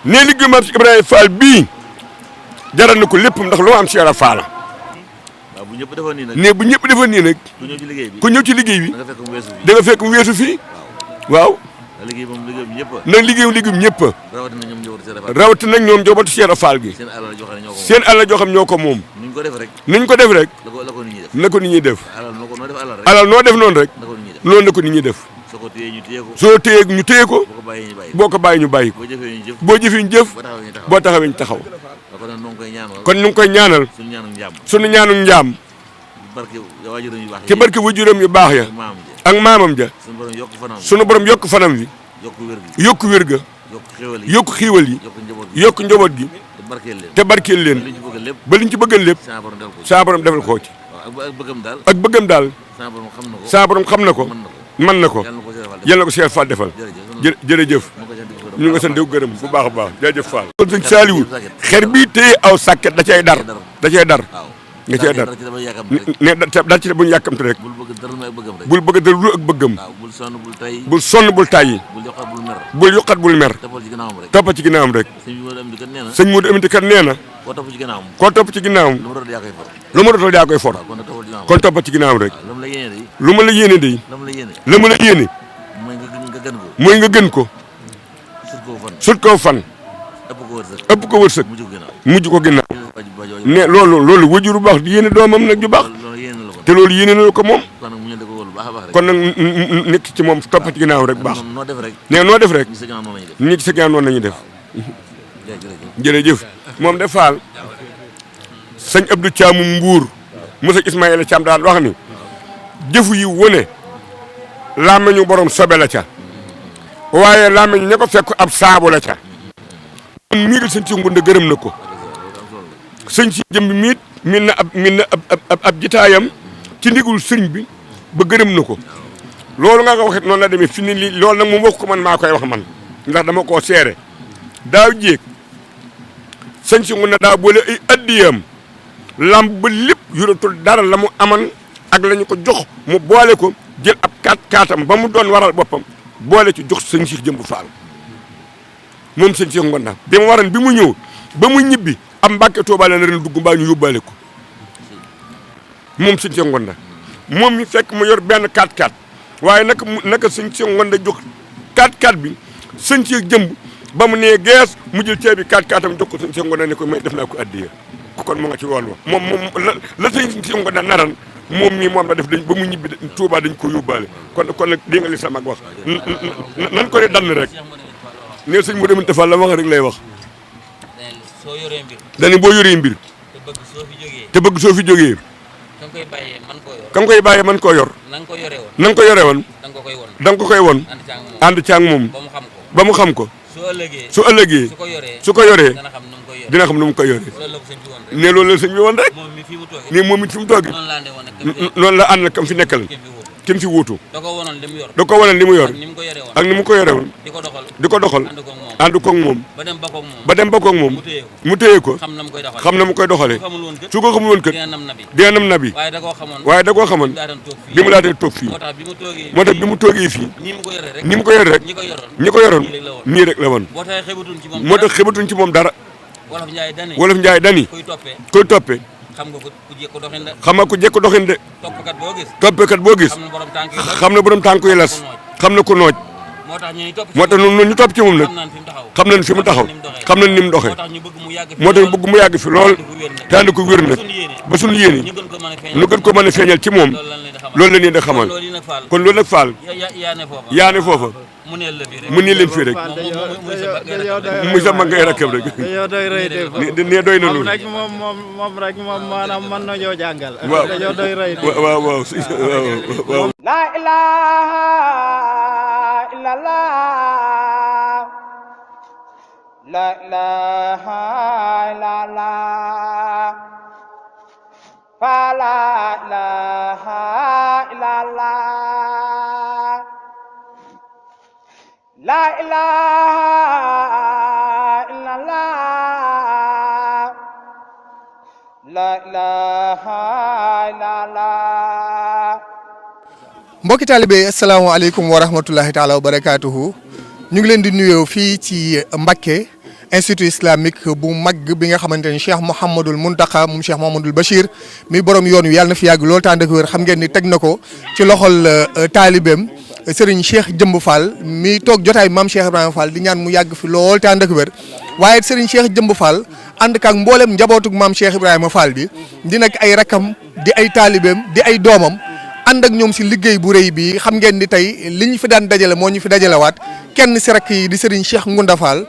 ne liggéeyu maam si Ibrahima Fall bii jaral na ko lépp ndax lu am si Ibra Fall waaw bu ñëpp defoon nii nag ne bu ñëpp defoon nii nag ku ñëw ci liggéey bi da nga fekk mu weesu fii waaw liggéey moom liggéey bi ñëpp nag liggéeyum ñëpp rawatina ñoom njabootu Cheikh Ibra Fall gi seen alal joo xam ñoo ko moom nuñ ko def rek na ko nit ñi def alal noo def noonu rek loolu na ko nit ñi def soo téyee ñu téye ko boo ko bàyyi ñu bàyyi ko boo jëfee ñu jëf boo taxawee ñu taxaw kon ñu ngi koy ñaanal sunu ñaanu njaam ci barke wajuram yu baax ya ak maamam ja sunu borom yokk fanam wi yokk wér ga yokk xiiwal yi yokk njaboot gi te barkeel leen ba liñ ci bëggal lépp saa borom defal ko ci ak bëggam daal saa borom xam na ko mën na ko yal na ko Cheikh Fall defal jërëjëf ñu nga sant gërëm bu baax a baax jërëjëf Fall kon sëñ Saliou xer bii téye aw sàkket da cay dar nga cee dar ne dal ci buñu yàkkamte rek bul bëgg dara lu ak bëggam bul sonn bul tàyyi bul yokkat bul mer toppa ci ginnaawam rek sëñ Modou Aminta kat nee na koo topp ci ginnaawam lu ma dootoo yaa koy for kon toppa ci ginnaawam rek lu ma la yéene day la ma la yéene mooy nga gën ko sut ko fan ëpp ko wërsëg mujj ko ginnaaw ne loolu wajuru baax di yéene doomam nag ju baax te loolu yéene na ko moom kon nag nekk ci moom topp ci ginnaaw rek baax ne noo def rek ñi ci sa ginnaaw noonu la ñuy def jërëjëf moom de Fall sëñ Abdou Thiam Mbuur Moussa Ismaïla Thiam daan wax ni jëfu yi wone làmmiñu borom sobe la ca waaye làmmiñ ña ko fekk ab saabu la ca kon mii di sëñ si Ngounda gërëm na ko sëñ si jëm bi min na ab jitaayam ci ndigul sëñ bi ba gërëm na ko loolu nga ko waxit noonu la demee fi ni li loolu nag moom wax ko man maa koy wax man ndax dama koo seere daaw jéeg sëñ si Ngounda daa boole ay addiyam lamb ba lépp yuratul dara la mu aman ak la ñu ko jox mu boole ko jël ab kaatam ba mu doon waral boppam boole ci jox sëñ si Jëmb Fall moom sëñ Cheikh Ngounda bi mu waral bi mu ñëw ba mu ñibbi am Mbàkke Tuuba la ren dugg mbaa ñu yóbbaale ko moom sëñ Cheikh Ngounda moom mi fekk mu yor benn 4x4 waaye naka sëñ Cheikh Ngounda jox 4x4 bi sëñ Cheikh Jëmb ba mu nee gees mu jël ceeb bi 4x4 am jox ko sëñ Cheikh Ngounda ne ko may def naa ko addiya kon mu nga ci woon wa moom la sëñ Cheikh Ngounda naran moom mii moom la def dañ ba mu ñibbi Tuuba dañ ko yóbbaale kon nag dégg nga li sama mag wax nan ko ne dann rek ne sëñ mu defal la wax rek lay wax soo yoree mbir dañu boo yoree mbir te bëgg soo fi jógee te bëgg soo fi jógee ka nga koy bàyyee man koo yor. ka nga koy bàyyee man koo yor na nga ko yore woon. na nga ko yore woon da nga ko koy won. da nga ko koy won ànd ci ak moom ba mu xam ko. ba mu xam ko su ëllëgee su ko yoree dina xam nu mu koy yoree. dina xam nu mu koy yoree loolu la ko sëñ bi woon rek. ne loolu la sëñ bi woon rek moom mi fi mu toogee. nii moom it fi mu toogee noonu la àndee woon ak noonu la ànd kam fi nekkal kim fi wuutu da ko wonoon li mu yor. da ko wanal li mu yor ak ni mu ko yoree woon. ak ni mu ko yore woon di ko doxal. di ko doxal ànd koog moom. ànd koog moom ba dem ba koog moom. ba dem ba koog moom mu téye ko. mu téye ko xam na mu koy doxalee. xam na mu koy doxalee su ko xamul woon kët. su ko xamul woon kët dina nam nabi. dina nam nabi waaye da koo xamoon. waaye da koo xamoon bi mu laatee toog fii moo tax bi mu toogee. moo tax bi mu toogee fii ni mu ko yoree rek. ni mu ko yore rek ñi ko yoroon. ñi ko yoroon nii rek la woon boo taxee xebatuñ ci moom. moo tax xebatuñ ci moom dara wolof Njaay dani. wolof Njaay dani koy toppee xam nga ku jekko doxin de. xam nga ku jekko doxin de toppkat boo gis. toppekat boo gis xam na borom tànk yi las xam na ko nooj moo tax ñun ñu topp ci moom nag xam nañ fi mu taxaw xam nañ ni mu doxee moo tax ñu bëgg mu yàgg fi lool te ànd ko wér nag ba suñu yéene ñu gën ko mën a feeñal ci moom loolu la ñuy da xamal kon loolu nag Fall yaa ne foofa mu nii leen fii rek muy sa mag ngay rakkam rek ne doy na loolu moom rek maanaam mën nañoo jàngal. waaw dañoo doy rëy de. waaw waaw la ilaha illallah la ilaha illallah fa la ilaha illallah la ilaha illallah la ilaha illallah. mbokki taalibe asalaamaaleykum wa rahmatullahi taala wa barakaatuhu ñu ngi leen di nuyoo fii ci Mbacké institut islamique bu mag bi nga xamante ni Cheikh Mouhamadul Mountakha moom Cheikh Mouhamadul Bachir mi borom yoon wi yàlla na fi yàgg loolu tànn ak wér xam ngeen ni teg na ko ci loxol taalibeem Serigne Cheikh Jëmb Fall mi toog jotaay maam Cheikh Ibrahima Fall di ñaan mu yàgg fi lool tànn ak wér waaye Serigne Cheikh Jëmb Fall ànd ak mboolem njabootug maam Cheikh Ibrahima Fall bi di nag ay rakam di ay taalibeem di ay doomam. ànd ak ñoom si liggéey bu rëy bi xam ngeen ni tey li ñu fi daan dajale moo ñu fi dajalewaat kenn si rakk yi di Serigne Cheikh Ngounda Fall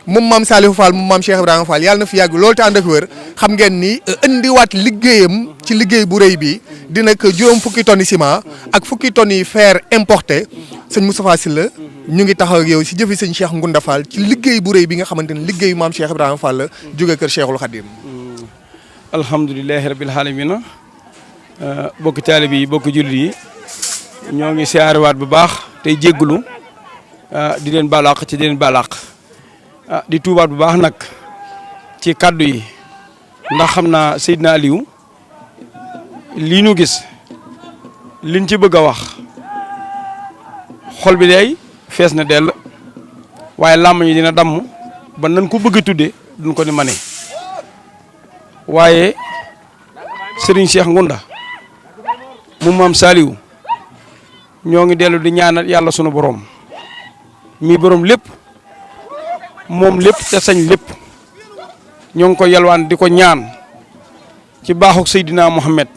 moom maam Salihou Fall moom maam Cheikh Ibrahima Fall yàlla na fi yàgg loolu te ànd ak wér xam ngeen ni indiwaat liggéeyam ci liggéey bu rëy bi dina ko juróom fukki tonnes ciment ak fukki tonnes yi fer importé sëñ Moustapha Sylla ñu ngi taxaw ak yow si jëfi sëñ Cheikh Ngounda Fall ci liggéey bu rëy bi nga xamante ni liggéeyu maam Cheikh Ibrahima Fall la jóge kër Cheikhul Khadim. alhamdulilahi rabbil alamin bokk taalibe yi bokk jullit yi ñoo ngi siyaarewaat bu baax tey jéggulu di leen balaax ci di leen balaax di tuubaat bu baax nag ci kaddu yi ndax xam naa Seydina Aliou lii ñu gis liñ ci bëgg a wax xol bi day fees na dell waaye làmb ñi dina damm ba nan ko bëgg a tudde duñ ko ni mane waaye Serigne Cheikh Ngounda mu maam Saliou ñoo ngi dellu di ñaanal yàlla sunu borom mi borom lépp moom lépp te sañ lépp ñoo ngi ko yalwaan di ko ñaan ci baaxuk Seydina Mohamed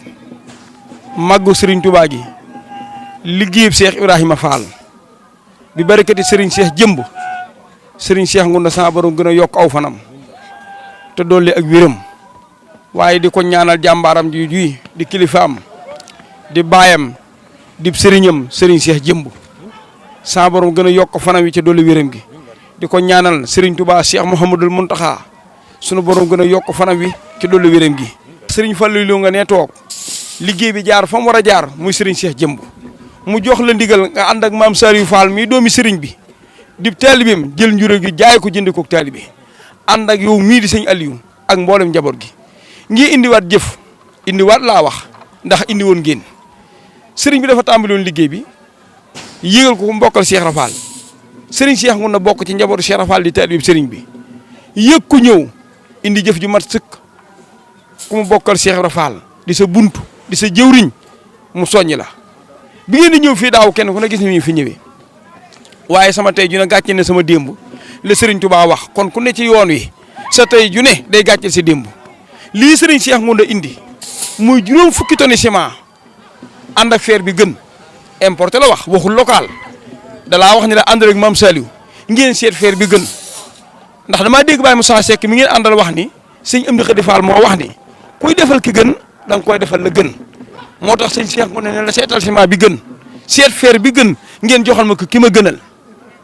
màggu Serigne Touba gi liggéeyub Cheikh Ibrahima Fall bi barakati Serigne Cheikh jëmb Serigne Cheikh Ngounda sama borom gën a yokk aw fanam te dolli ak wéram waaye di ko ñaanal jàmbaaram ji juy di kilifaam di baayam di sëriñam Serigne Cheikh jëmb sama borom gën a yokk fanam wi ca dolli wéram gi di ko ñaanal Serigne Touba Cheikh Mouhamadul Mountakha sunu borom gën a yokk fanam wi ci dolli wéram gi. Serigne Fallou nga ne toog liggéey bi jaar fa mu war a jaar muy Serigne Cheikh jëmb mu jox la ndigal nga ànd ak maam Saliou Fall mii doomi Serigne bi di taalibeem jël njuré gi jaay ko jënd koog taalibe ànd ak yow mii di sëñ Aliou ak mboolem njaboot gi ngi indiwaat jëf indiwaat laa wax ndax indi woon ngeen. sëriñ bi dafa tàmbali woon liggéey bi yéegal ko mbokkal Cheikh Rafal sëriñ Cheikh Ngounda bokk ci njabootu Cheikh Rafal di taalibe sëriñ bi yëg ku ñëw indi jëf ju mat sëkk ku mu bokkal Cheikh Rafal di sa buntu di sa jëwriñ mu soññ la bi ngeen di ñëw fii daaw kenn ku ne gis ni fi ñëwee waaye sama tey ju ne gàcce ne sama démb la sëriñ Touba wax kon ku ne ci yoon wi sa tey ju ne day gàcceel si démb lii sëriñ Cheikh Ngounda indi muy juróom fukki tonnes ciment ànd ak fer bi gën importé la wax waxul local dalaa wax ni la ànd rek maam Saliou ngeen seet fer bi gën ndax damaa dégg Baye Moussa Seck mi ngeen àndal wax ni sëñ Amdi Khady Fall moo wax ni kuy defal ki gën da nga koy defal la gën moo tax sëñ Cheikh mu ne la seetal ciment bi gën seet fer bi gën ngeen joxal ma ko ki ma gënal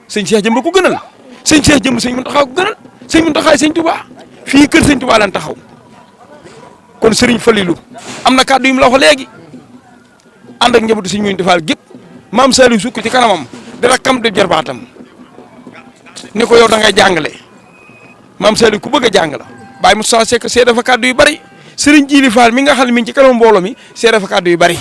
sëñ Cheikh jëmb ko gënal sëñ Cheikh jëmb sëñ Mountakha ko gënal sëñ Mountakha sëñ Touba fii kër sëñ Touba lan taxaw kon sëriñ Falilou am na kàddu yu mu la wax léegi ànd ak njabootu sëñ Mountakha Fall gépp maam Saliou sukk ci kanamam di rakkam di jarbaatam ni ko yow da ngay jàngale maam Saliou ku bëgg a jàng la Baye Moussa Seck seede fa kàddu yu bari sëriñ Jili Fall mi nga xam ne mi ngi ci kanam mbooloo mi seede fa kàddu yu bari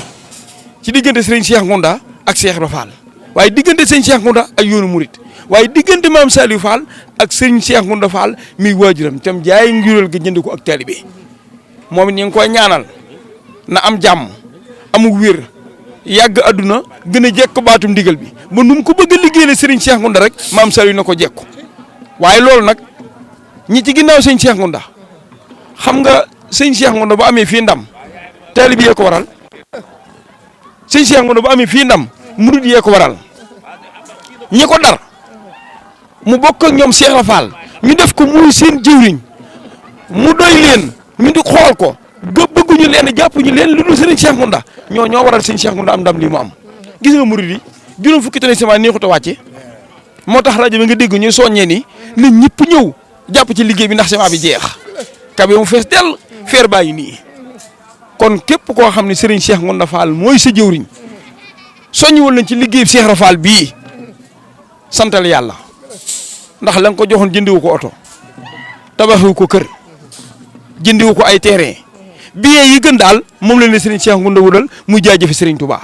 ci diggante sëriñ Cheikh Ngounda ak Cheikh Ibra Fall waaye diggante sëriñ Cheikh Ngounda ak yoonu Murit waaye diggante maam Saliou Fall ak sëriñ Cheikh Ngounda Fall mi waajuram tam jaay njural ga jënd ko ak taalibe moom it ñu ngi koy ñaanal na am jàmm amug wér yàgg àdduna gën a jekk baatum ndigal bi ba nu mu ko bëgg a liggéeyal sëriñ Cheikh Ngounda rek maam Saliou na ko jekku waaye loolu nag ñi ci ginnaaw sëñ Cheikh Ngounda xam nga sëñ Cheikh Ngounda bu amee fii ndam taalibe yee ko waral sëñ Cheikh Ngounda bu amee fii ndam murid yee ko waral ñi ko dar mu bokk ak ñoom Cheikh Rafal ñu def ko muy seen jëwriñ mu doy leen ñu di xool ko bëgguñu leen jàppuñu leen lu dul sëriñ Cheikh Ngounda ñoo waral sëñ Cheikh Ngounda am ndam lii mu am gis nga murid yi juróom fukki tonne ciment neexut a wàcce moo tax rajo bi nga dégg ñuy soññee ni nit ñëpp ñëw jàpp ci liggéey bi ndax ciment bi jeex kabe mu fees dell feer bàyyi nii kon képp koo xam ne sëriñ Cheikh Ngounda Fall mooy sa jëwriñ soññiwul nañ ci liggéey Cheikh Rafal bii santal yàlla ndax la nga ko joxoon jëndiwu ko oto tabaxiwu ko kër jëndiwu ko ay terrain billet yi gën daal moom la leen sëriñ Cheikh Ngounda wutal muy jaajëfe sëriñ Touba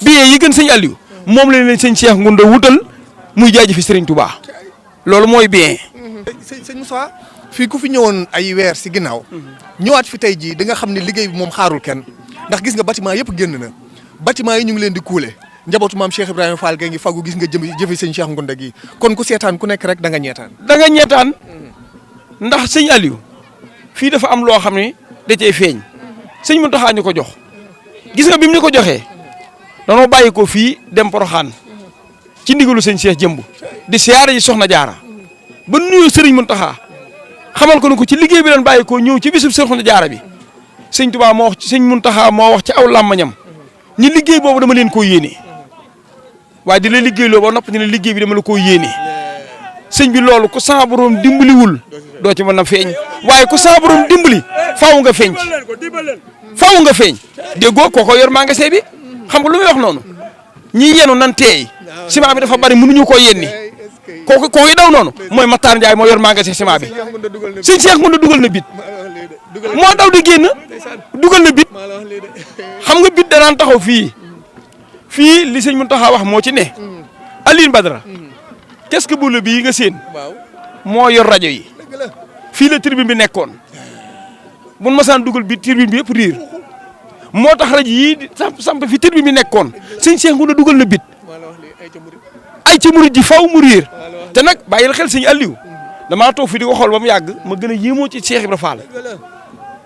billet yi gën sëñ Aliou moom la leen sëñ Cheikh Ngounda wutal muy jaajëfe sëriñ Touba loolu mooy bien. sëñ Moussa fii ku fi ñëwoon ay weer si ginnaaw ñëwaat fi tey jii di nga xam ne liggéey bi moom xaarul kenn ndax gis nga bâtiment yëpp génn na bâtiment yi ñu ngi leen di kuule njabootu maam Cheikh Ibrahima Fall ga ngi fagu gis nga jëfe sëñ Cheikh Ngounda gi kon ku seetaan ku nekk rek da nga ñeetaan. da nga ñeetaan ndax sëñ Aliou fii dafa am loo xam ne da cee feeñ sëñ Mountakha ñu ko jox gis nga bi mu ñu ko joxee danoo bàyyi ko fii dem Porokhane ci ndigalu sëñ Cheikh jëmb di siyaare ji soxna jaara ba nuyoo sëriñ Mountakha xamal ko ne ko ci liggéey bi doon bàyyi ko ñëw ci bisub soxna jaara bi sëñ Touba moo wax ci sëñ Mountakha moo wax ci aw làmmañam ñi liggéey boobu dama leen koo yéene waaye di la liggéey loo ba noppi ne liggéey bi dama la koo yéene sëñ bi loolu ku sa borom dimbaliwul doo ci mën a feeñ waaye ku sa borom dimbali faaw nga feeñ faaw nga feeñ déggoo kooko yor maa nga see bi xam nga lu muy wax noonu ñi yenu nan teey ciment bi dafa bari mënuñu koo yenni kooku yi daw noonu mooy Matar Ndiaye moo yor maa nga see ciment bi sëñ Cheikh Ngounda dugal na bit moo daw di génn dugal na bit xam nga bit danaan taxaw fii li sëñ Mountakha wax moo ci ne Aline Badara qu'est-ce que boule bii nga séen moo yor rajo yi fii la tribune bi nekkoon bu nu masaan dugal bi tribune bi yëpp riir moo tax rajo yii samp fi tribune bi nekkoon sëñ Cheikh Ngounda dugal na bit ay ca murid ji faw mu riir te nag bàyyil xel sëñ Aliou damaa toog fi di ko xool ba mu yàgg ma gën a yéemoo ci Cheikh Ibra Fall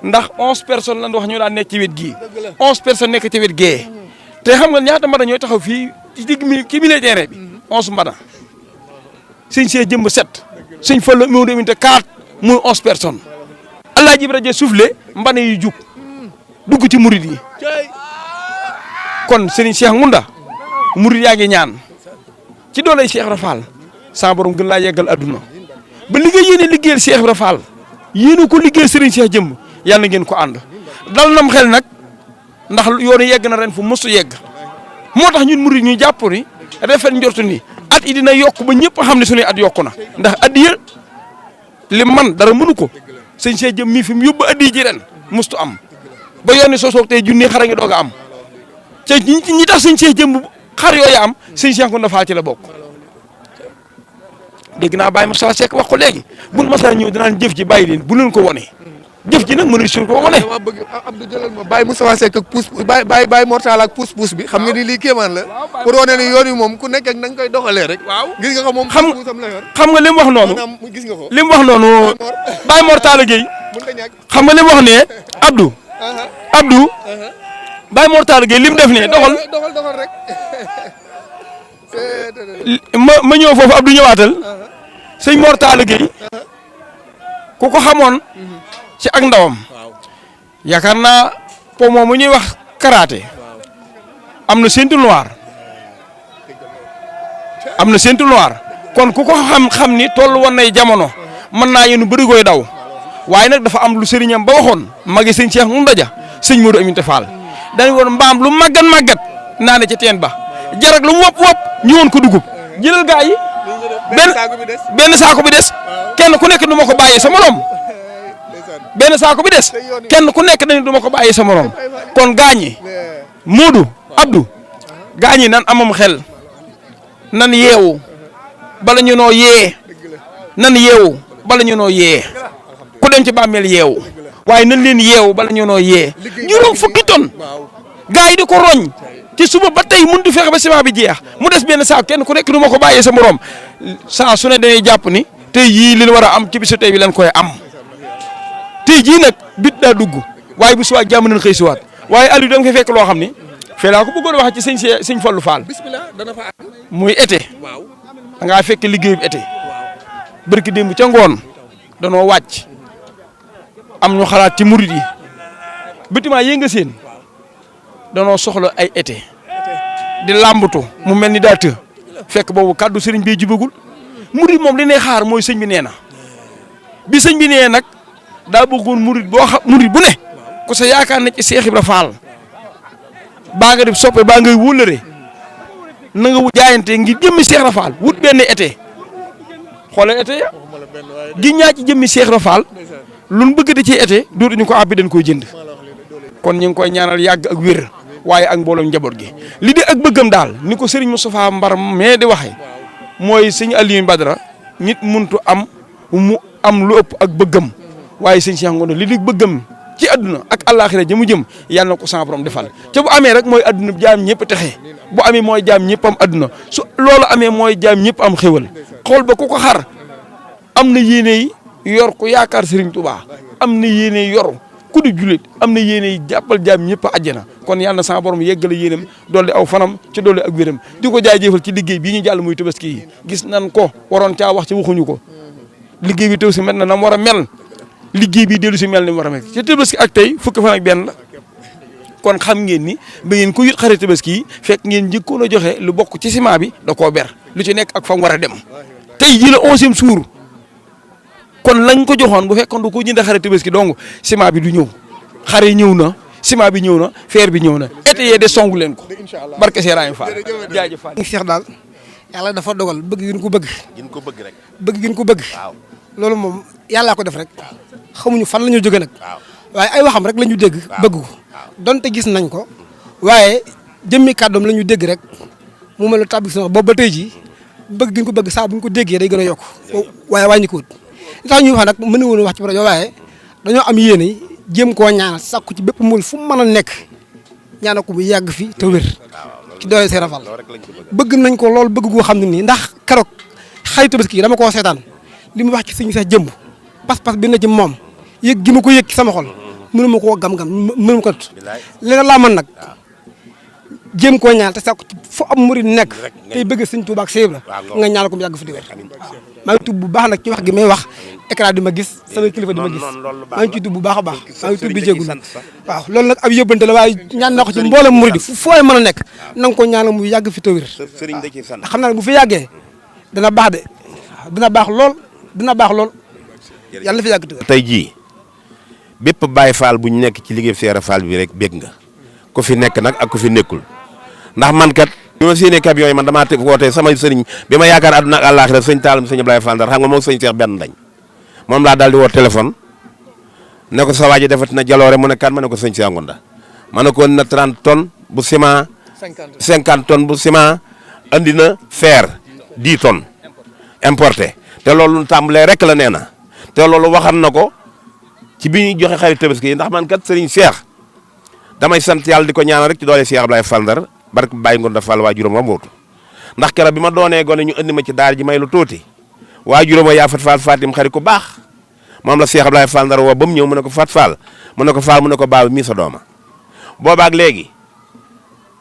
ndax 11 personnes lan wax ñu daan nekk ci wet gii 11 personnes nekk ci wet gee te xam nga ñaata mbana ñooy taxaw fii ci digg mi ci milieu terrain bi 11 mbana sëñ Cheikh jëmb 7 sëñ Fallu moo deminte 4 muy 11 personnes allah jibra je soufflé mbana yi jug dugg ci murid yi kon sëriñ Cheikh Ngounda murid yaa ngi ñaan ci doolay Cheikh Ibra Fall sa borom gën laa yeggal adduna ba li nga yéene liggéeyal Cheikh Ibra Fall yéene ko liggéeyal sëriñ Cheikh jëmb yàlla ngeen ko ànd dal nam xel nag ndax yoonu yegg na ren fu mosu yegg moo tax ñun murid ñu jàpp ni rafet njortu ni at yi dina yokk ba ñëpp xam ne suñuy at yokku na ndax addiya li man dara mënu ko sëñ Cheikh jëm mii fi mu yóbbu addiya ji ren mustu am ba yooni soosoog tey junni xara ngi doog a am te ñi tax sëñ Cheikh jëm xar yooyu am sëñ Cheikh Ngounda Fall ci la bokk dégg naa Baye Moussa Seck wax ko léegi buñ masaa ñëw dinaan jëf ji bàyyi leen bu leen ko wone jëf ji nag mënuñ suñ ko wane. dama bëgg Abdou jëlal ma Baye Moussa Seck ak pousse Baye Mortal ak pousse bi xam nga ni lii kéemaan la pour wane ni yoon yi moom ku nekk ak na nga koy doxalee rek. gis nga ko moom poussam la yor. xam nga li mu wax noonu gis nga ko li mu wax noonu Baye Mortal Gueye xam nga li mu wax ne Abdou Baye Mortal Gueye li mu def ne doxal rek. ma ñëw foofu Abdou ñëwaatal sëñ Mortal Gueye ku ko xamoon ci ak ndawam yaakaar naa po moomu ñuy wax karaté am na ceinture noire kon ku ko xam ni toll woon nay jamono mën naa yéen bëri gooy daw waaye nag dafa am lu sëriñam ba waxoon magi sëñ Cheikh Ngounda Dia sëñ Modou Aminta Fall dañu woon mbaam lu màggat naa ne ca teen ba jarak lu mu wopp ñu woon ko dugub jëlal gaa yi benn saako bi des kenn ku nekk du ma ko bàyyee sa morom benn saako bi des kenn ku nekk dañu du ma ko bàyyee sa morom kon gaañi Modou Abdou gaañi nan amam xel nan yeewu bala ñu noo yee ku dem ci bàmmeel yeewu waaye nan leen yeewu bala ñu noo yee juróom fukki ton gaa yi di ko roñ ci suba ba tey mënut fexe ba ciment bi jeex mu des benn saako kenn ku nekk du ma ko bàyyee sa morom saa su ne dañuy jàpp ni tey yii li ñu war a am ci bisu tey bi lañ koy am tey jii nag bit daa dugg waaye bu suwaat jàmm nañ xëy suwaat waaye Aliou da nga fay fekk loo xam ni fee laa ko bëggoon wax ci sëñ Fallou Fall muy été da ngaa fekk liggéeyu été barki démb ca ngoon danoo wàcc am ñu xalaat ci murid yi bâtiment yi nga seen danoo soxla ay été di làmbatu mu mel ni daa të fekk boobu kàddu sëriñ bi jubagul murid moom li ne xaar mooy sëñ bi nee na bi sëñ bi nee nag daa bëggoon murid boo xam murid bu ne ku sa yaakaar na ci Cheikh Ibra Fall baa nga def soppe baa ngay wóllëre na nga jaayante ngir jëmmi Cheikh Ibra Fall wut benn été xoolal été ya gi ñaa ci jëmmi Cheikh Ibra Fall luñ bëgg di ci été dootuñu ko abbi dañ koy jënd kon ñu ngi koy ñaanal yàgg ak wér waaye ak mbooloom njaboot gi li di ak bëggam daal ni ko Serigne Moustapha Mbar mais di waxee mooy sëñ Aliou Badara nit muntu mu am lu ëpp ak bëggam waaye sëñ Cheikh Ngounda li di bëggam ci àdduna ak àllaaxira ja mu jëm yàlla na ko sa borom defal ca bu amee rek mooy àdduna jaam ñëpp texe bu amee mooy jaam ñëpp am àdduna su loolu amee mooy jaam ñëpp am xéwal xool ba ku ko xar am na yéene yor ku yaakaar Serigne Touba am na yéene yor ku di julit am na yéene jàppal jaam ñëpp a àjjana kon yàlla na sa borom yeggale yéenam dolli aw fanam ci dolli ak wéram di ko jaajëfal ci liggéey bii ñu jàll muy tabaski yi gis nan ko waroon caa wax ci waxuñu ko liggéey bi taw si mel na nam war a mel liggéey bi dellu si mel ni mu war a mel ci tabaski ak tey fukki fan ak benn la kon xam ngeen ni ba ngeen ko yut xarit tabaski yi fekk ngeen njëkkoon a joxe lu bokk ci ciment bi da koo ber lu ci nekk ak fa mu war a dem tey ji la 11e jour kon lañ ko joxoon bu fekkoon du ko jënd xarit tabaski donc ciment bi du ñëw xare ñëw na ciment bi ñëw na fer bi ñëw na été yee de songu leen ko barke Serigne Fall jaajëf Fall Cheikh daal yàlla dafa dogal bëgg gi ñu ko bëgg rek bëgg gi ñu ko bëgg loolu moom yàllaa ko def rek xamuñu fan la ñu jóge nag waaye ay waxam rek la ñu dégg bëgg ko donte gis nañ ko waaye jëmmi kàddoom la ñu dégg rek mu mel ne tàbbi si boobu ba tey jii bëgg gi ñu ko bëgg saa bu ñu ko déggee day gën a yokk waaye wàññi ko wut li tax ñuy wax nag mën na woon wax ci rajo waaye dañoo am yéene jéem koo ñaanal sakku ci bépp mul fu mu mën a nekk ñaanal ko bu yàgg fi te wér ci doole Serigne Fall bëgg nañ ko lool bëgg goo xam ne nii ndax keroog xarit Tabaski dama koo seetaan li mu wax ci suñu sax jëmb pas-pas bi na ci moom yëg gi ma ko yëg ci sama xol mënu ma koo gam-gam mënu ma ko li nga laa mën nag jéem koo ñaan te sakku ci fu am murid nekk tey bëgg Sëñ Tuubaa ak Sëñ Ibra nga ñaanal ko mu yàgg fi di wér maa ngi tudd bu baax nag ci wax gi may wax écran di ma gis sama kilifa di ma gis maa ngi ciy tudd bu baax a baax maa ngi tudd bi jéegul waaw loolu nag ab yóbbante la waaye ñaan naa ko ci mboolem murid fu fooy mën a nekk na nga ko ñaanal mu yàgg fi te wér xam naa ne bu fi yàggee dina baax de dina baax lool dina baax lool yàlla na fi yàgg te wér. tey jii bépp Baye Fall bu ñu nekk ci liggéey Cheikh Fall bi rek bég nga ku fi nekk nag ak ku fi nekkul ndax man kat bi ma séenee camion yi man damaa wootee sama sëriñ bi ma yaakaar àdduna ak àllaaxira sëñ Taalum sëñ Ablaye Fall Ndar xam nga moom sëñ Cheikh benn lañ moom laa daal di woo téléphone ne ko sa waa ji defati na jaloore mu ne kan ma ne ko sëñ Cheikh Ngounda ma ne ko na 30 tonnes bu ciment 50 tonnes bu ciment andi na fer 10 tonnes importé te loolu tàmbalee rek la nee na te loolu waxan na ko ci bi ñuy joxe xarit Tabaski yi ndax man kat sëriñ Cheikh damay sant yàlla di ko ñaanal rek ci doole Cheikh Ablaye Fall Ndar barke Baye Ngounda Fall waajuram wa mootu ndax keroog bi ma doonee gone ñu andi ma ci daara ji may lu tuuti waajuram wa yaa fat Fall Fatim xarit ku baax moom la Cheikh Ablaye Fall Ndar woo ba mu ñëw mu ne ko Fat Fall mu ne ko Fall mu ne ko baaw mii sa dooma boobaak léegi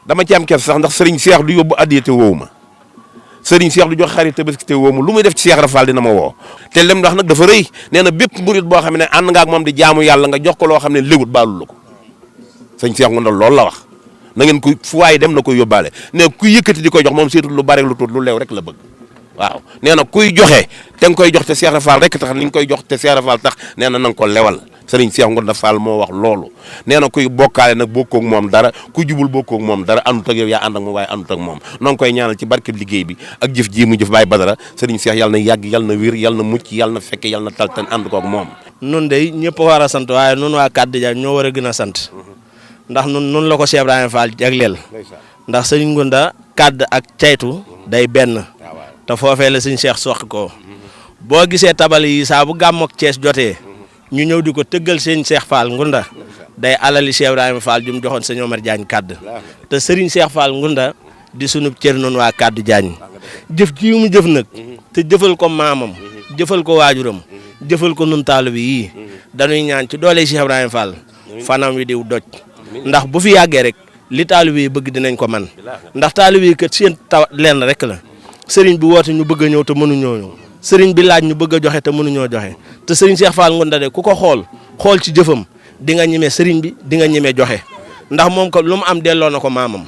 dama ci am kes sax ndax sëriñ Cheikh du yóbbu addiya te woowu ma Serigne Cheikh du jox xarit Tabaski te woo mu lu muy def ci Cheikh Ibra Fall dina ma woo te lem wax nag dafa rëy nee na bépp murit boo xam ne ànd nga ak moom di jaamu yàlla nga jox ko loo xam ne léwut baalul la ko sëñ Cheikh Ngounda loolu la wax na ngeen ko fu waay dem na koy yóbbaale ne kuy yëkkati di ko jox moom seetul lu bari lu tuut lu leew rek la bëgg waaw nee na kuy joxe te nga koy jox te Cheikh Ibra Fall rek tax li nga koy jox te Cheikh Ibra Fall tax nee na nga ko lewal Serigne Cheikh Ngounda Fall moo wax loolu nee na kuy bokkaale nag bokkoo ak moom dara ku jubul bokkoo ak moom dara àndut ak yow yaa ànd ak moom waaye àndut ak moom noo ngi koy ñaanal ci barke liggéey bi ak jëf ji mu jëf Baye Badara Serigne Cheikh yàlla na yàgg yàlla na wér yàlla na mucc yàlla na fekke yàlla na tal tan ànd ko ak moom nun de ñëpp war a sant waaye nun waa Kàddu Jaañ ñoo war a gën a sant ndax nun la ko Cheikh Ibrahima Fall jagleel ndax Serigne Ngounda kàdd ak caytu day benn te foofee la Serigne Cheikh soqi ko boo gisee tabal yi saa bu gàmmook Cees jotee ñu ñëw di ko tëggal sëñ Cheikh Fall Ngounda day alali Cheikh Ibrahima Fall jum joxoon sëñ Omar Diagne kàdd te Serigne Cheikh Fall Ngounda di sunub cër noonu waa Kàddu Jaañ jëf ji mu jëf nag te jëfal ko maamam jëfal ko waajuram jëfal ko nun taalibe yi dañuy ñaan ci doole Cheikh Ibrahima Fall fanam wi diw doj ndax bu fi yàggee rek li taalibe yi bëgg dinañ ko man ndax taalibe yi kat seen taw lenn rek la sëriñ bi woote ñu bëgg a ñëw te mënuñoo ñëw sëriñ bi laaj ñu bëgg a joxe te mënuñoo joxe te sëriñ Cheikh Fall Ngounda de ku ko xool ci jëfam di nga ñemee sëriñ bi di nga ñemee joxe ndax moom ko lu mu am delloo na ko maamam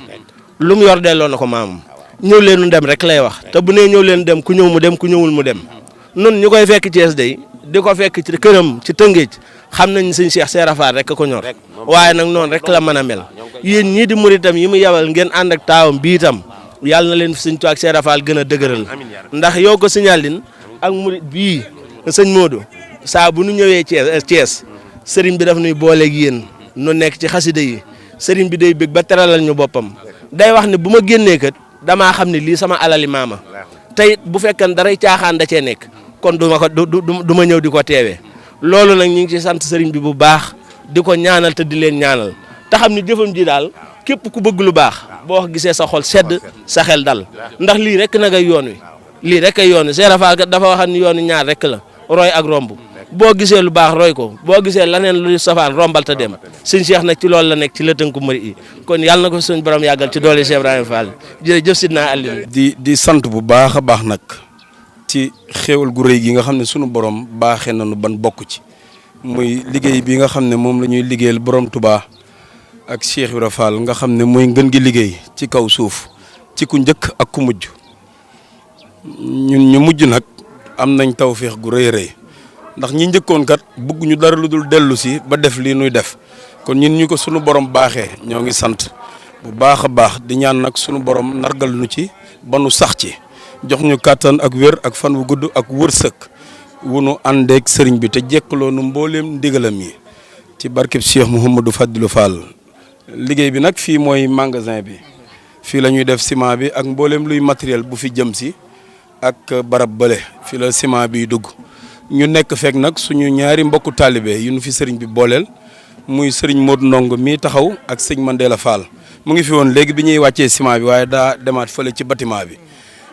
lu mu yor delloo na ko maamam ñëw leen ñu dem rek lay wax te bu nee ñëw leen dem ku ñëw mu dem ku ñëwul mu dem nun ñu koy fekk Thiès day di ko fekk ci këram ci Tëngéej xam nañ sëñ Cheikh Ibra Fall rek ko ñor waaye nag noonu rek la mën a mel yéen ñii di muritam yi mu yabal ngeen ànd ak taawam bii itam yàlla na leen sëñ Tuubaa ak Cheikh Ibra Fall gën a dëgëral ndax yow ko signalin ak murit bii sëñ Modou saa bu nu ñëwee Thiès sëriñ bi daf nuy booleeg yéen nu nekk ci xasida yi sëriñ bi day bëgg ba teralal ñu boppam day wax ne bu ma génnee kat damaa xam ne lii sama alali maama tey bu fekkee daray caaxaan da cee nekk kon du ma ñëw di ko teewee loolu nag ñu ngi ci sant sëriñ bi bu baax di ko ñaanal te di leen ñaanal te xam ne jëfam ji daal képp ku bëgg lu baax boo gisee sa xol sedd sa xel dal ndax lii rek nag ay yoon wi lii rek ay yoon wi Cheikh Ibra Fall dafa wax ni yoon wi ñaar rek la roy ak romb boo gisee lu baax roy ko boo gisee laneen lu safaan rombal te dem sëñ Cheikh nag ci loolu la nekk ci la tënku murit yi kon yàlla na ko suñ borom yàggal ci doole Cheikh Ibrahima Fall jërëjëf Sidna Aliou di sant bu baax a baax nag ci xéewal gu rëy gi nga xam ne sunu borom baaxee nañu ban bokk ci muy liggéey bi nga xam ne moom la ñuy liggéeyal borom Touba ak Cheikh Ibra Fall nga xam ne mooy ngën gi liggéey ci kaw suuf ci ku njëkk ak ku mujj ñun ñu mujj nag am nañ tawféex gu rëy rëy ndax ñi njëkkoon kat bëgg ñu dara lu dul dellu si ba def lii nuy def kon ñun ñu ko sunu borom baaxee ñoo ngi sant bu baax a baax di ñaan nag sunu borom nargal nu ci ba nu sax ci jox ñu kàttan ak wér ak fan wu gudd ak wërsëg wu nu àndeeg sëriñ bi te jekkaloo nu mbooleem ndigalam yi ci barkeb Cheikh Mouhamadou Fadilou Fall liggéey bi nag fii mooy magasin bi fii la ñuy def ciment bi ak mbooleem luy matériel bu fi jëm si ak barab bële fii la ciment bi dugg ñu nekk fekk nag suñu ñaari mbokku taalibe yu nu fi sëriñ bi booleel muy sëriñ Modou Ndong mii taxaw ak sëñ Mandela Fall mu ngi fi woon léegi bi ñuy wàccee ciment bi waaye daa demaat fële ci bâtiment bi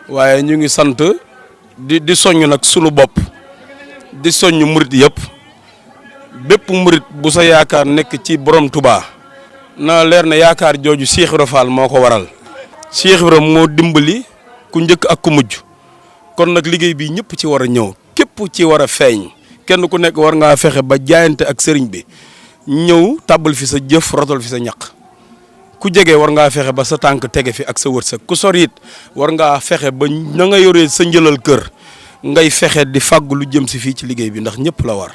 waaye ñu ngi sant di soññ nag sunu bopp di soññ murit yëpp bépp murit bu sa yaakaar nekk ci borom Touba na leer na yaakaar jooju Cheikh Ibra Fall moo ko waral Cheikh Ibra moo dimbali ku njëkk ak ku mujj kon nag liggéey bi ñëpp ci war a ñëw képp ci war a feeñ kenn ku nekk war ngaa fexe ba jaayante ak sëriñ bi ñëw tàbbal fi sa jëf rotal fi sa ñaq ku jege war ngaa fexe ba sa tànk tege fi ak sa wërsëg ku sori it war ngaa fexe ba na nga yoree sa njëlal kër ngay fexe di fàgg lu jëm si fii ci liggéey bi ndax ñëpp la war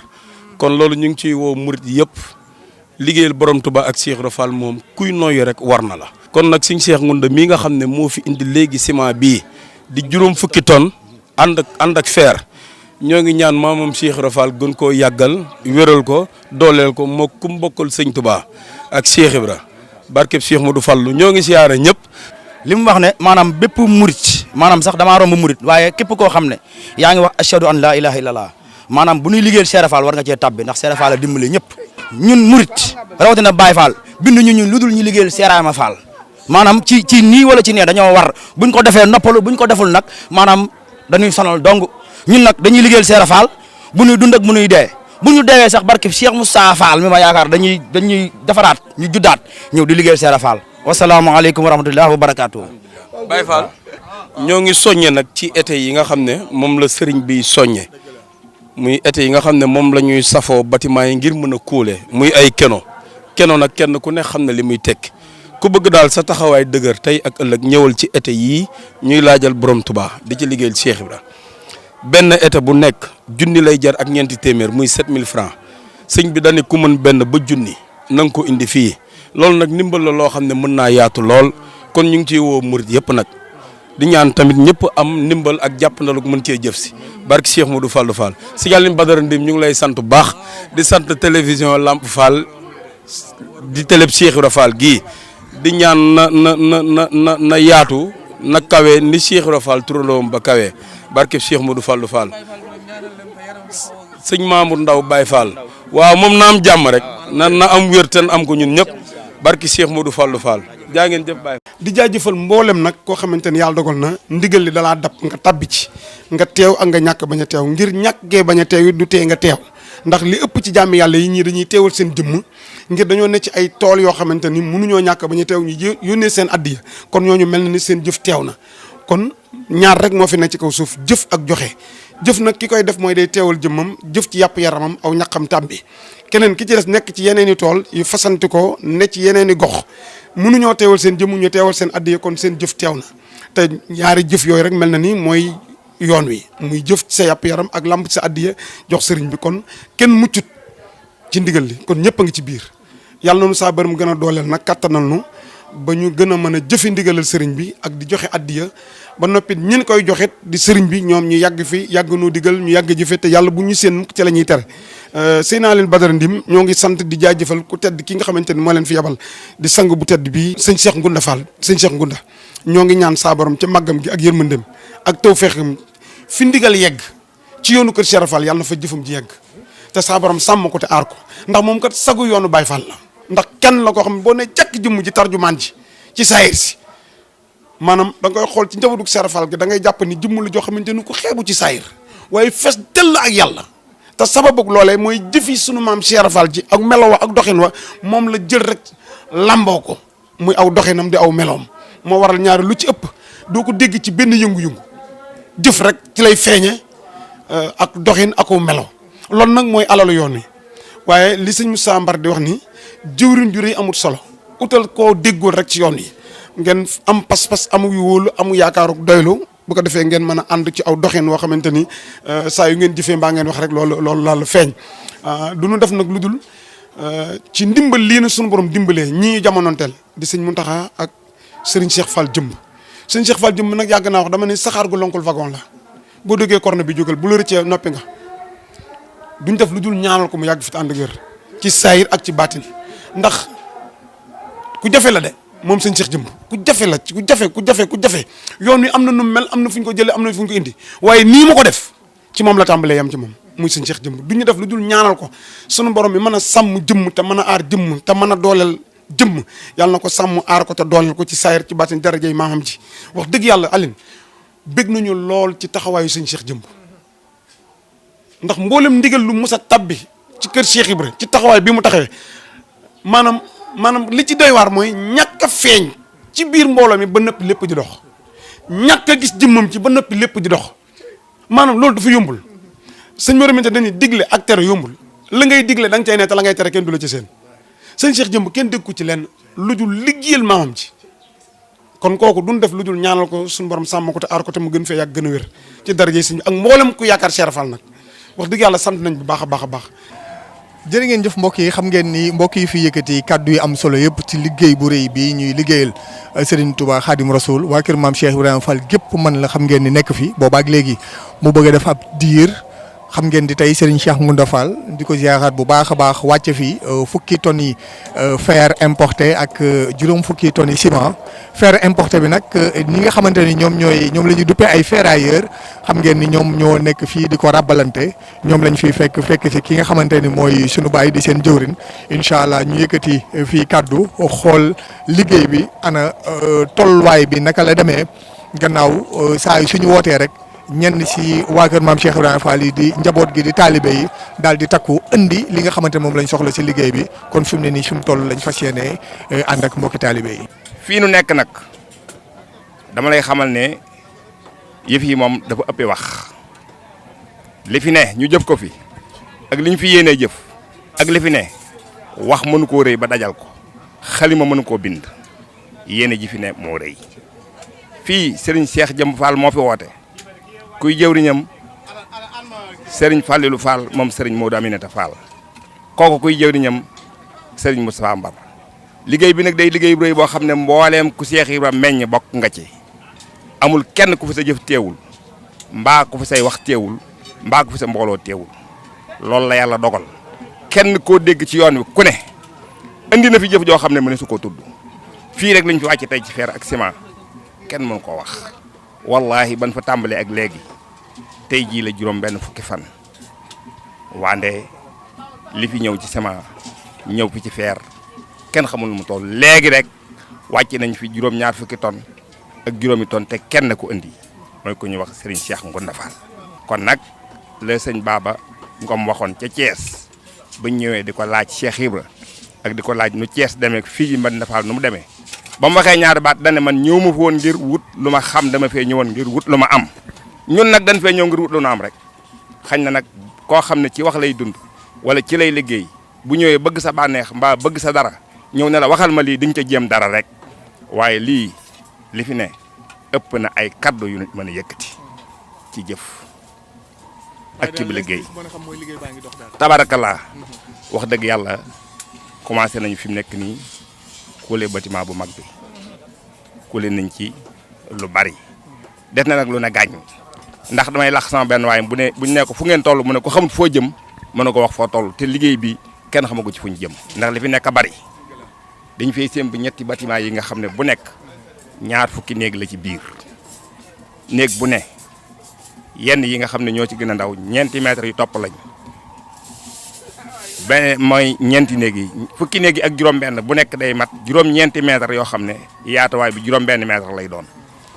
kon loolu ñu ngi ciy woo murit yëpp liggéeyal borom Touba ak Cheikh Ibra Fall moom kuy noyyi rek war na la. kon nag suñ Cheikh Ngounda mii nga xam ne moo fi indi léegi ciment bii di juróom fukki tonnes ànd ak fer ñoo ngi ñaan maamam Cheikh Ibra Fall gën koo yàggal wéral ko dooleel ko moo ku mbokkal sëñ Touba ak Cheikh Ibra barkeb Cheikh Modou Fallu ñoo ngi siyaare ñëpp. li mu wax ne maanaam bépp murit maanaam sax damaa romb murit waaye képp koo xam ne yaa ngi wax ashhadu an laa ilaha illallah maanaam bu ñuy liggéeyal Cheikh Ibra Fall war nga cee tabbi ndax Cheikh Ibra Fall la dimbali ñëpp ñun murit rawatina Baye Fall bindu ñu ñun lu dul ñu liggéeyal Cheikh Ibra Fall maanaam ci nii wala ci nee dañoo war buñ ko defee noppalu buñ ko deful nag maanaam dañuy sonal dong ñun nag dañuy liggéeyal Cheikh Ibra Fall bu ñuy dund ak bu ñuy dee bu ñu deewee sax barke Cheikh Moussa Fall mi ma yaakaar dañuy defaraat ñu juddaat ñëw di liggéeyal Cheikh Ibra Fall wasalaamaaleykum wa rahmatulah wa barakaatu. Baye Fall ñoo ngi soññe nag ci été yi nga xam ne moom la sëriñ bi soññe muy été yi nga xam ne moom la ñuy safoo bâtiment yi ngir mën a kuule muy ay keno nag kenn ku ne xam ne li muy tekki ku bëgg daal sa taxawaay dëgër tey ak ëllëg ñëwal ci été yii ñuy laajal borom Touba di ci liggéeyal Cheikh Ibra benn été bu nekk junni lay jar ak ñeenti téeméer muy 7000 francs sëñ bi dañu ku mën benn ba junni na nga ko indi fii loolu nag ndimbal la loo xam ne mën naa yaatu lool kon ñu ngi ciy woo murit yëpp nag di ñaan tamit ñëpp am ndimbal ak jàppandaluk mën cee jëf si barke Cheikh Modou Fallou Fall si Alioune Badara Ndim ñu ngi lay sant bu baax di sant télévision Lamp Fall di télé Cheikh Ibra Fall gii di ñaan na yaatu na kawe ni Cheikh Ibra Fall turandoom ba kawe barke Cheikh Modou Fallou Fall sëñ Mamour Ndaw Baye Fall waaw moom na am jàmm rek na am wér ten am ko ñun ñëpp barke Cheikh Modou Fallou Fall jaa ngeen jëf Baye. di jaajëfal mboolem nag koo xamante ni yàlla dogal na ndigal li dalaa dab nga tabbi ci nga teew ak nga ñàkk bañ a teew ngir ñàkk gee bañ a teew it du tee nga teew ndax li ëpp ci jàmmi yàlla yi ñii dañuy teewal seen jëmm ngir dañoo ne ci ay tool yoo xamante ni mënuñoo ñàkk bañ a teew ñu yónnee seen addiya kon ñooñu mel na ni seen jëf teew na kon ñaar rek moo fi nekk ci kaw suuf jëf ak joxe jëf nag ki koy def mooy day teewal jëmmam jëf ci yàpp yaramam aw ñaqam tàbbi keneen ki ci des nekk ci yeneen i tool yu fasanti ko ne ci yeneen i gox mënuñoo teewal seen jëmm ñu teewal seen addiya kon seen jëf teew na te ñaari jëf yooyu rek mel na ni mooy yoon wi muy jëf ci sa yàpp yaram ak lamb ci sa addiya jox sëriñ bi kon kenn muccut ci ndigal li kon ñëpp a ngi ci biir yàlla noonu saa bërëm gën a dooleel nag kattanal nu ba ñu gën a mën a jëfe ndigalal sëriñ bi ak di joxe addiya ba noppi ñin koy joxit di sëriñ bi ñoom ñu yàgg fi yàgg noo digal ñu yàgg jëfe te yàlla bu ñu seen ci la ñuy tere Seydina Alioune Badara Ndim ñoo ngi sant di jaajëfal ku tedd ki nga xamante ni moo leen fi yabal di sang bu tedd bii sëñ Cheikh Ngunda Fall sëñ Cheikh Ngunda ñoo ngi ñaan saa borom ca màggam gi ak yërmandem ak tawfeexam fi ndigal yegg ci yoonu kër Cheikh Fall yàlla na fa jëfam ji yegg te saa borom sàmm ko te aar ko ndax moom kat sagu yoonu Baye Fall la ndax kenn la koo xam ne boo ne jàkk jëmm ji tarjumaan ji ci saayir si maanaam da nga koy xool ci njabootu Cheikh Fall gi da ngay jàpp ni jëmm la joo xamante ni ku xeebu ci saayir waaye fes dell ak yàlla te sababu loolee mooy jëfi sunu maam Cheikh Fall ji ak melo wa ak doxin wa moom la jël rek lamboo ko muy aw doxinam di aw meloom moo waral ñaari lu ci ëpp doo ko dégg ci benn yëngu-yëngu jëf rek ci lay feeñe ak doxin ak melo loolu nag mooy alalu yoon wi waaye li sëñ Moussa Mbar di wax ni jëwriñ ju rëy amut solo utal koo déggoon rek ci yoon yi ngeen am pas-pas amu wóolu amu yaakaaru doylu bu ko defee ngeen mën a ànd ci aw doxin woo xamante ni saa yu ngeen jëfee mbaa ngeen wax rek loolu la feeñ du ñu def nag lu dul ci ndimbal lii na suñu borom dimbalee ñii jamonoonteel di sëñ Mountakha ak Serigne Cheikh Fall jëmb sëñ Cheikh Fall jëmb nag yàgg naa wax dama ne saxaar gu lonkul wagon la boo déggee corne bi jógal bu la rëccee noppi nga duñ def lu dul ñaanal ko mu yàgg fi te ànd ak wér ci saayir ak ci baatin ndax ku jafe la de moom sëñ Cheikh jëmb ku jafe la ku jafe yoon wi am na nu mel am na fu ñu ko jëlee am na fu ñu ko indi waaye nii ma ko def ci moom la tàmbalee yam ci moom muy sëñ Cheikh jëmb du ñu def lu dul ñaanal ko sunu borom bi mën a sàmm jëmm te mën a aar jëmm te mën a dooleel jëmm yàlla na ko sàmm aar ko te dooleel ko ci saayir ci baatin darajey maamam ji wax dëgg yàlla Alioune bég nañu lool ci taxawaayu sëñ Cheikh jëmb ndax mboolem ndigal lu mës a tabbi ci kër Cheikh Ibra ci taxawaay bi mu taxawee maanaam li ci doy waar mooy ñàkk a feeñ ci biir mbooloo mi ba nëppi lépp di dox ñàkk a gis jëmmam ci ba nëppi lépp di dox maanaam loolu dafa yombul sëñ Mor Minta dañuy digle ak tere yombul la ngay digle da nga cay ne te la ngay tere kenn du la ci seen sëñ Cheikh jëmb kenn dégg ko ci lenn lu dul liggéeyal maamam ci kon kooku duñ def lu dul ñaanal ko suñu borom sàmm ko te aar ko te mu gën fee yàgg gën a wér ci daraje sëñ ak mboolem ku yaakaar Cheikh Fall nag wax dëgg yàlla sant nañ bu baax a baax a baax. jërë ngeen jëf mbokk yi xam ngeen ni mbokk yi fi yëkkati kaddu yi am solo yëpp ci liggéey bu rëy bi ñuy liggéeyal Serigne Touba Khadim Rasoul waa kër maam Cheikh Ibrahima Fall gépp man la xam ngeen ni nekk fi boobaak léegi mu bëgg a def ab diir xam ngeen di tey Serigne Cheikh Ngounda Fall di ko ziaraat bu baax a baax wàcce fi fukki tonnes yi fer importé ak juróom fukki tonnes yi ciment fer importé bi nag ñi nga xamante ni ñoom la ñuy duppee ay ferrailleurs xam ngeen ni ñoom ñoo nekk fii di ko rabbalante ñoom lañ fiy fekk fi ki nga xamante ni mooy sunu baay di seen jëwrin incha allah ñu yëkkati fii kaddu xool liggéey bi ana tolluwaay bi naka la demee gannaaw saa yu suñu wootee rek. ñenn si waa kër maam Cheikh Ibrahima Fall yi di njaboot gi di taalibe yi daal di takku indi li nga xamante moom lañ soxla si liggéey bi kon fi mu ne nii fi mu toll lañ fas yéene ànd ak mbokki taalibe yi. fii nu nekk nag dama lay xamal ne yëf yi moom dafa ëppee wax li fi ne ñu jëf ko fi ak li ñu fi yéenee jëf ak li fi ne wax mënu koo rëy ba dajal ko xalima mënu koo bind yéene ji fi ne moo rëy fii Serigne Cheikh Jëmb Fall moo fi woote kuy jëwriñam Serigne Fallilou Fall moom Serigne Modou Aminata Fall kooku kuy jëwriñam Serigne Moustapha Mbar liggéey bi nag day liggéey bu rëy boo xam ne mbooleem ku Cheikh Ibra meññ bokk nga ci amul kenn ku fi sa jëf teewul mbaa ku fi say wax teewul mbaa ku fi sa mbooloo teewul loolu la yàlla dogal kenn koo dégg ci yoon wi ku ne indi na fi jëf joo xam ne mëne su koo tudd fii rek lañ fi wàcc tey ci fer ak ciment kenn mënu koo wax wallahi ban fa tàmbalee ak léegi tey jii la juróom benn fukki fan wande li fi ñëw ci ciment ñëw fi ci fer kenn xamul lu mu toll léegi rek wàcc nañ fi juróom ñaar fukki tonnes ak juróomi tonnes te kenn ko indi mooy ku ñuy wax Serigne Cheikh Ngounda Fall kon nag la sëñ Baba Ngom waxoon ca Thiès bañ ñëwee di ko laaj Cheikh Ibra ak di ko laaj nu Thiès demee fii Ngounda Fall nu mu demee ba mu waxee ñaari baat dane man ñëw ma fa woon ngir wut lu ma xam dama fee ñëwoon ngir wut lu ma am ñun nag dañ fee ñëw ngir wut lu nu am rek xañ na nag koo xam ne ci wax lay dund wala ci lay liggéey bu ñëwee bëgg sa bànneex mbaa bëgg sa dara ñëw ne la waxal ma lii di nga ca jéem dara rek waaye lii li fi ne ëpp na ay kaddu yu nit mën a yëkkati ci jëf ak ci bi liggéey tabarakallah wax dëgg yàlla commencé nañu fi mu nekk nii kuule bâtiment bu mag bi kuule nañ ci lu bari def na nag lu ne gàññ ndax damay lax sama benn waaye bu ñu ne ko fu ngeen toll mu ne ko xamut foo jëm mën na ko wax foo toll te liggéey bi kenn xamagu ci fu ñu jëm ndax li fi nekk bari dañ fay sémb ñetti bâtiment yi nga xam ne bu nekk ñaar fukki néeg la ci biir néeg bu ne yenn yi nga xam ne ñoo ci gën a ndaw ñeenti mètres yu topp lañ benn mooy ñeenti néeg yi fukki néeg yi ak juróom-benn bu nekk day mat juróom-ñeenti mètres yoo xam ne yaatuwaay bi juróom-benn mètre lay doon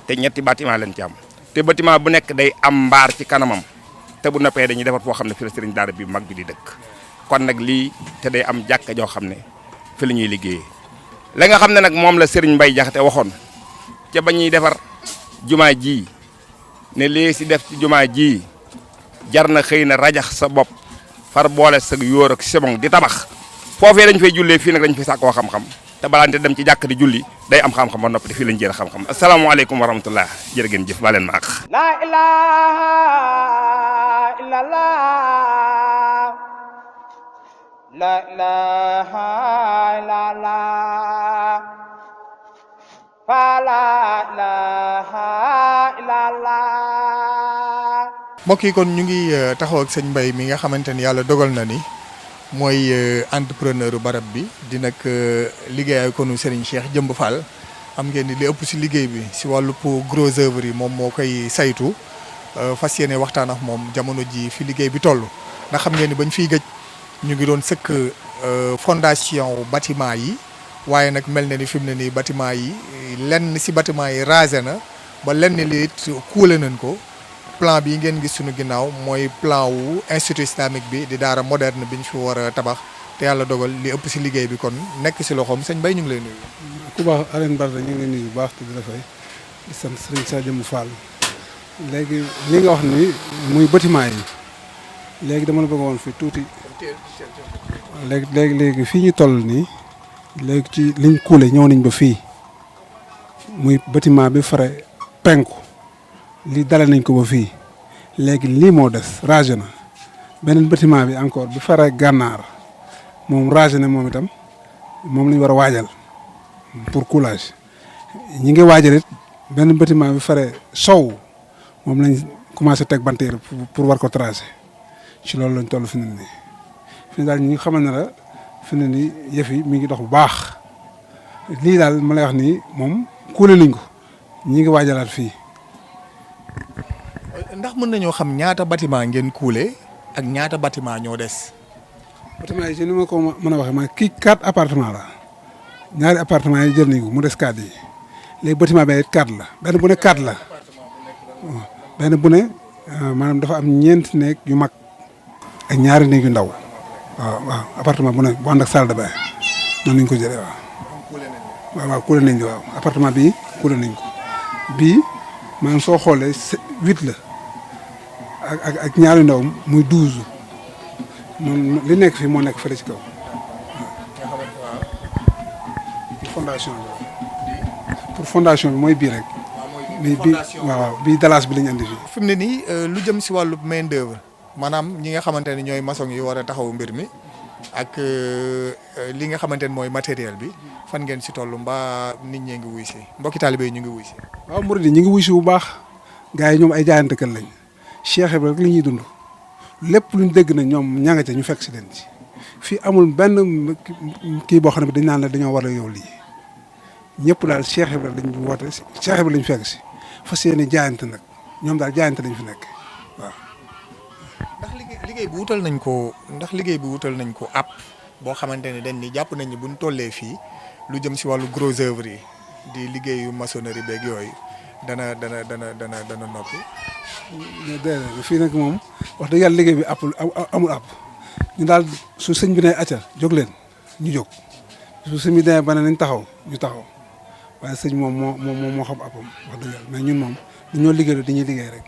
te ñetti bâtiment lañ ci am te bâtiment bu nekk day am mbaar ci kanamam te bu noppee dañuy defar foo xam ne fi la sëriñ daara bi mag bi di dëkk kon nag lii te day am jàkka joo xam ne fi la ñuy liggéeyee la nga xam ne nag moom la Serigne Mbaye Jaxate waxoon ca ba ñuy defar jumaa ji ne lii si def ci jumaa ji jar na xëy na rajax sa bopp far boole sa yóor ak sebon di tabax foofee dañ fay jullee fii nag dañ fay sàkkoo xam-xam te balaante dem ci jàkk di julli day am xam-xam ba noppi te fii lañ jël xam-xam asalaamaaleykum wa rahmatullah jërë ngeen jëf ba leen maax la ilaha illallah la ilaha illallah fa la ilaha illallah. mbokk yi kon ñu ngi taxaw ak sëñ Mbaye mi nga xamante ni yàlla dogal na ni mooy entrepreneur barab bi di nag liggéey ak konu Serigne Cheikh Jëmb Fall xam ngeen ni li ëpp si liggéey bi si wàllu gros œuvre yi moom moo koy saytu fas yéene waxtaan ak moom jamono ji fi liggéey bi toll ndax xam ngeen ni bañ fiy gëj ñu ngi doon sëkk fondation bâtiment yi waaye nag mel na ni fi mu ne nii bâtiment yi lenn si bâtiment yi rasé na ba lenn li it kuule nañ ko plan bi ngeen gis suñu ginnaaw mooy plan wu institut islamique bi di daara moderne bi ñu fi war a tabax te yàlla dogal li ëpp si liggéey bi kon nekk si loxoom sëñ Mbaye ñu ngi lay nuyu. ku baax Alioune Barta ñu ngi lay nuyu bu baax te di la fay di sant Serigne Cheikh Jëmb Fall léegi li nga wax ni muy bâtiment yi léegi dama la bëgg woon fi tuuti léegi fii ñu toll nii léegi ci liñ kuule ñëw nañ ba fii muy bâtiment bi fare penku lii dale nañ ko ba fii léegi lii moo des ragé na beneen bâtiment bi encore bi fare gànnaar moom ragé na moom itam moom lañ war a waajal pour coulage ñi ngi waajal it benn bâtiment bi fare sow moom lañ commencé teg banteer pour war ko tracé ci loolu lañ toll fi ne nii fi ne daal ñi nga xamal ne la fi ne nii yëf yi mi ngi dox bu baax lii daal ma lay wax nii moom kuule nañ ko ñi ngi waajalaat fii. ndax mën nañoo xam ñaata bâtiment ngeen kuule ak ñaata bâtiment ñoo des. bâtiment yi ci ni ma ko mën a waxee ma kii 4 appartement la ñaari appartement yi jël nañ ko mu des 4 yi léegi bâtiment bi it 4 la benn bu ne 4 la benn bu ne maanaam dafa am 4 néeg yu mag ak ñaari néeg yu ndaw waaw appartement bu ne bu ànd ak salle de bain noonu lañ ko jëlee waaw. waaw kuule nañ waaw appartement bii kuule nañ ko bii maanaam soo xoolee 8 la ak ñaari ndaw muy 12 moom li nekk fii moo nekk fële ci kaw fondation bi pour fondation bi mooy bii rek. waaw bii dalaas bi la ñu andi fii. fi mu ne nii lu jëm si wàllu main d'œuvre maanaam ñi nga xamante ne ñooy maçon yi war a taxawu mbir mi ak li nga xamante ne mooy matériel bi fan ngeen si toll mbaa nit ñee ngi wuy si mbokki taalibe yi ñu ngi wuy si. waaw murid yi ñu ngi wuy si bu baax gars yi ñoom ay jaayantekat lañ Cheikh Ibra rek li ñuy dund lépp luñ dégg na ñoom ña nga ca ñu fekk si leen ci fii amul benn kii boo xam ne dañ naan la dañoo war a yow lii ñëpp daal Cheikh Ibra lañ woote Cheikh Ibra lañ fekk si fas yéene jaayante nag ñoom daal jaayante lañ fi nekk waaw. ndax liggéey bi wutal nañ ko ndax liggéey bi wutal nañ ko app boo xamante ne dañ ni jàpp nañ ni buñ tollee fii lu jëm si wàllu gros œuvre yi di liggéeyu maçonnerie beeg yooyu dana noppi. déedéet fii nag moom wax dëgg yàlla liggéey bi amul app ñu daal su sëñ bi ne acca jóg leen ñu jóg su sëñ bi demee ba ne nañ taxaw ñu taxaw waaye sëñ moom moo xam appam wax dëgg yàlla mais ñun moom dañoo liggéey dañuy liggéey rek.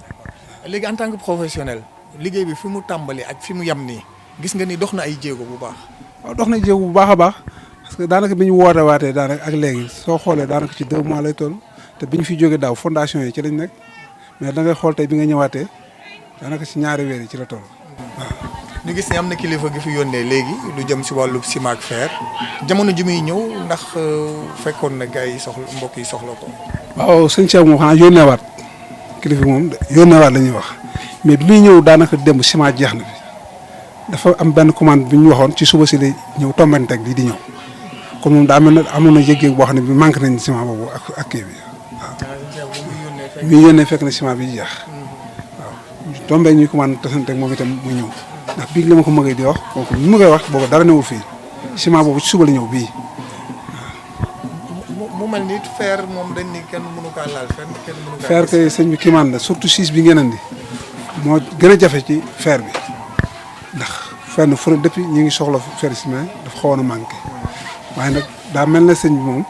léegi en tant que professionnel liggéey bi fi mu tàmbali ak fi mu yem nii gis nga ni dox na ay jéego bu baax. waaw dox na jéego bu baax a baax parce que daanaka bi ñu woote waatee daanaka ak léegi soo xoolee daanaka ci 2 mois lay toll te bi ñu fi jógee daaw fondation yi ci lañ nekk mais da ngay xool tey bi nga ñëwaatee daanaka ci ñaari weer yi ci la toll waaw. ñu gis ne am na kilifa gi fi yónnee léegi lu jëm si wàllu ciment ak fer jamono ji muy ñëw ndax fekkoon na gars yi soxla mbokk yi soxla ko. waaw sëñ Cheikh moom xanaa yónneewaat kilifa moom yónneewaat la ñuy wax mais bi muy ñëw daanaka démb ciment jeex na fi dafa am benn commande bi ñu waxoon ci suba si lay ñëw tombanteeg lii di ñëw comme moom daa mel ne amoon na yëg-yëg boo xam ne bi manqué nañ ciment boobu ak kii bi waaw. bi ñu yónnee fekk na ciment bi jeex waaw tombé ñuy commande tasanteeg moom itam mu ñëw ndax bii la ma ko mëgee di wax kooku li ma koy wax boobu dara newul fii ciment boobu ci suba la ñëw bii. mu mel ni fer moom dañ ni kenn mënu kaa laal kenn mënu kaa. fer kay sëñ bi kiimaan la surtout 6 bi ngeen andi moo gën a jafe ci fer bi ndax fenn fu ne depuis ñu ngi soxla fer ciment dafa xawoon a manqué waaye nag daa mel ne sëñ bi moom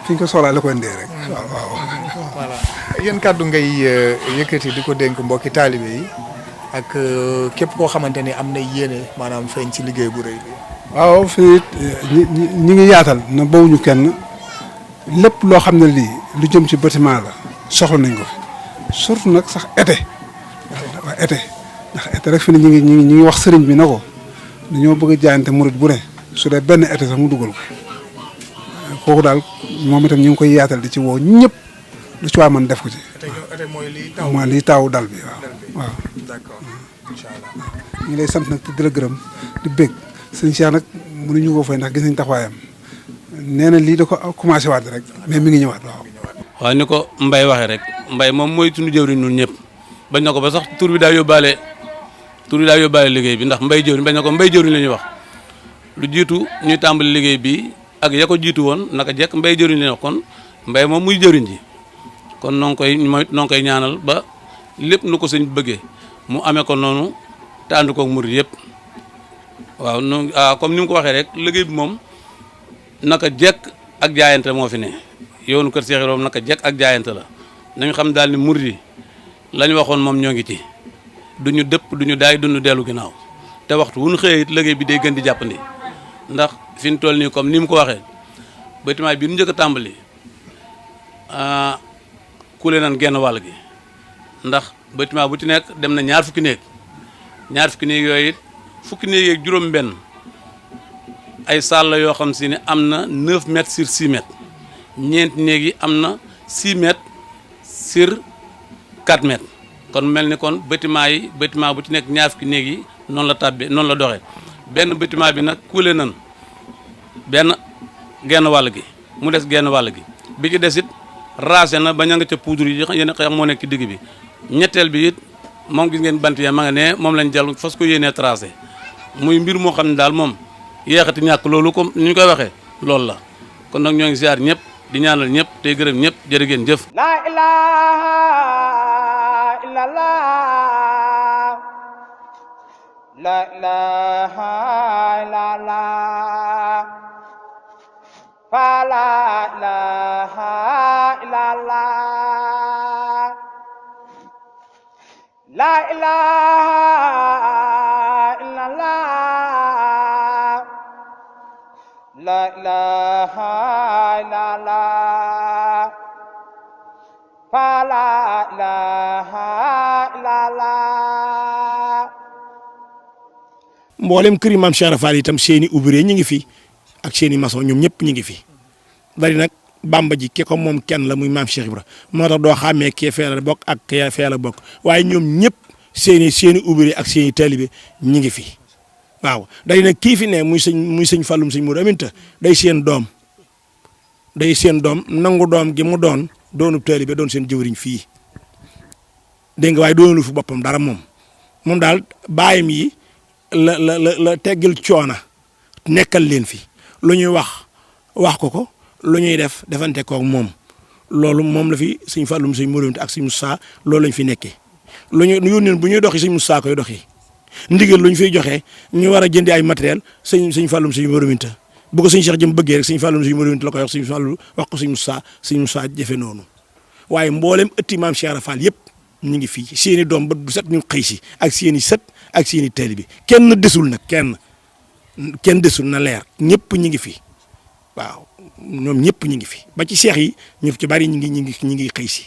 fi ñu ko soxlaa la koy indee rek. waaw. voilà yéen kàddu ngay yëkkati di ko dénk mbokki taalibe yi ak képp koo xamante ni am na yéene maanaam feeñ ci liggéey bu rëy bi. waaw fii it ñi ngi yaatal na bawuñu kenn lépp loo xam ne lii lu jëm ci bâtiment la soxla nañ ko fi surtout nag sax été waaw été ndax été rek fi ne ñi ngi wax sëriñ bi na ko dañoo bëgg a jaayante murit bu ne su dee benn été sax mu dugal ko kooku daal moom itam ñu ngi koy yaatal di ci woo ñëpp lu ci waa man def ko ci. été mooy liy taw dal bi waaw. d'accord incha allah. ñu ngi lay sant nag di la gërëm di bég sëñ Cheikh nag mënuñu ko fay ndax gis nañ taxawaayam nee na lii da ko commencé waat rek mais mi ngi ñëwaat waaw. waaw ni ko Mbaye waxee rek Mbaye moom mooy tunu jëwriñ ñun ñëpp bañ na ko ba sax tur bi daa yóbbaale liggéey bi ndax Mbaye jëwriñ bañ na ko Mbaye jëwriñ la ñuy wax lu jiitu ñuy tàmbali liggéey bi ak ya ko jiitu woon naka jekk Mbaye jëwriñ la ñuy wax kon Mbaye moom muy jëwriñ ji kon noo ngi koy ñaanal ba lépp nu ko sëñ bëggee mu amee ko noonu te ànd koog murid yëpp waaw comme ni mu ko waxee rek liggéey bi moom naka jekk ak jaayante moo fi ne yoonu kër Cheikh Ibrahima naka jekk ak jaayante la nañu xam daal ni murid yi la ñu waxoon moom ñoo ngi ci duñu dëpp duñu daay duñu dellu ginnaaw te waxtu wu ñu xëyee it liggéey bi day gën di jàppandi ndax fi ñu toll nii comme ni mu ko waxee bâtiment bi nu njëkk a tàmbali kuule nan genn wàll gi ndax bâtiment bu ci nekk dem na ñaar fukki néeg yooyu it fukki néeg yeeg juróom-benn ay salle la yoo xam si ne am na 9 mètres sur 6 mètres ñeenti néeg yi am na 6 mètres sur 4 mètres kon mel ni kon bâtiment bu ci nekk ñaar fukki néeg yi noonu la tàbbee noonu la doxee benn bâtiment bi nag kuule nan benn genn wàll gi mu des genn wàll gi bi ci des it raase na ba ña nga ca poudre yi yéen xeex moo nekk ci digg bi ñetteel bi it moom gis ngeen bant ya ma nga ne moom lañ jël fas ko yéenee tracé muy mbir moo xam ne daal moom yeexati ñàkk loolu comme ni ñu koy waxee loolu la kon nag ñoo ngi ziar ñëpp di ñaanal ñëpp tey gërëm ñëpp jërë ngeen jëf. La ilaha illallah la ilaha illallah fa la ilaha illallah la ilaha illallah la ilaha illallah fa la ilaha illallah. mboolem këri maam Cheikh Rafal itam seeni ouvrier ñi ngi fi ak seeni maçon ñoom ñëpp ñi ngi fi bari nag bamba ji ki ko moom kenn la muy maam Cheikh Ibra moo tax doo xàmmee kee fee la bokk ak kee fee la bokk waaye ñoom ñëpp seeni ouvrier ak seeni taalibe ñi ngi fi waaw day nag kii fi ne muy sëñ Fallum sëñ Modou Aminta day seen doom nangu doom gi mu doonu taalibe doon seen jëwriñ fii dégg nga waaye doonu fi boppam dara moom daal baayam yi la teggil coona nekkal leen fi lu ñuy wax ko lu ñuy defante koog moom loolu moom la fi sëñ Fallum sëñ Modou ak sëñ Moussa loolu lañ fi nekkee lu ñu yónneen bu ñuy doxi sëñ Moussa koy doxi ndigal lu ñu fiy joxe ñu war a jëndi ay matériel sëñ Fallum sëñ Modou bu ko sëñ Cheikh jëm bëggee rek sëñ Fallum sëñ Modou la koy wax sëñ Fallu wax ko sëñ Moussa jëfe noonu waaye mboolem ëtti maam Cheikh Rafal yëpp ñu ngi fii seeni doom ba bu set ñu xëy si ak seeni sët ak seeni taalibe kenn desul nag kenn desul na leer ñëpp ñu ngi fi waaw ñoom ñëpp ñu ngi fi ba ci seex yi ñëpp ci bari ñu ngi xëy si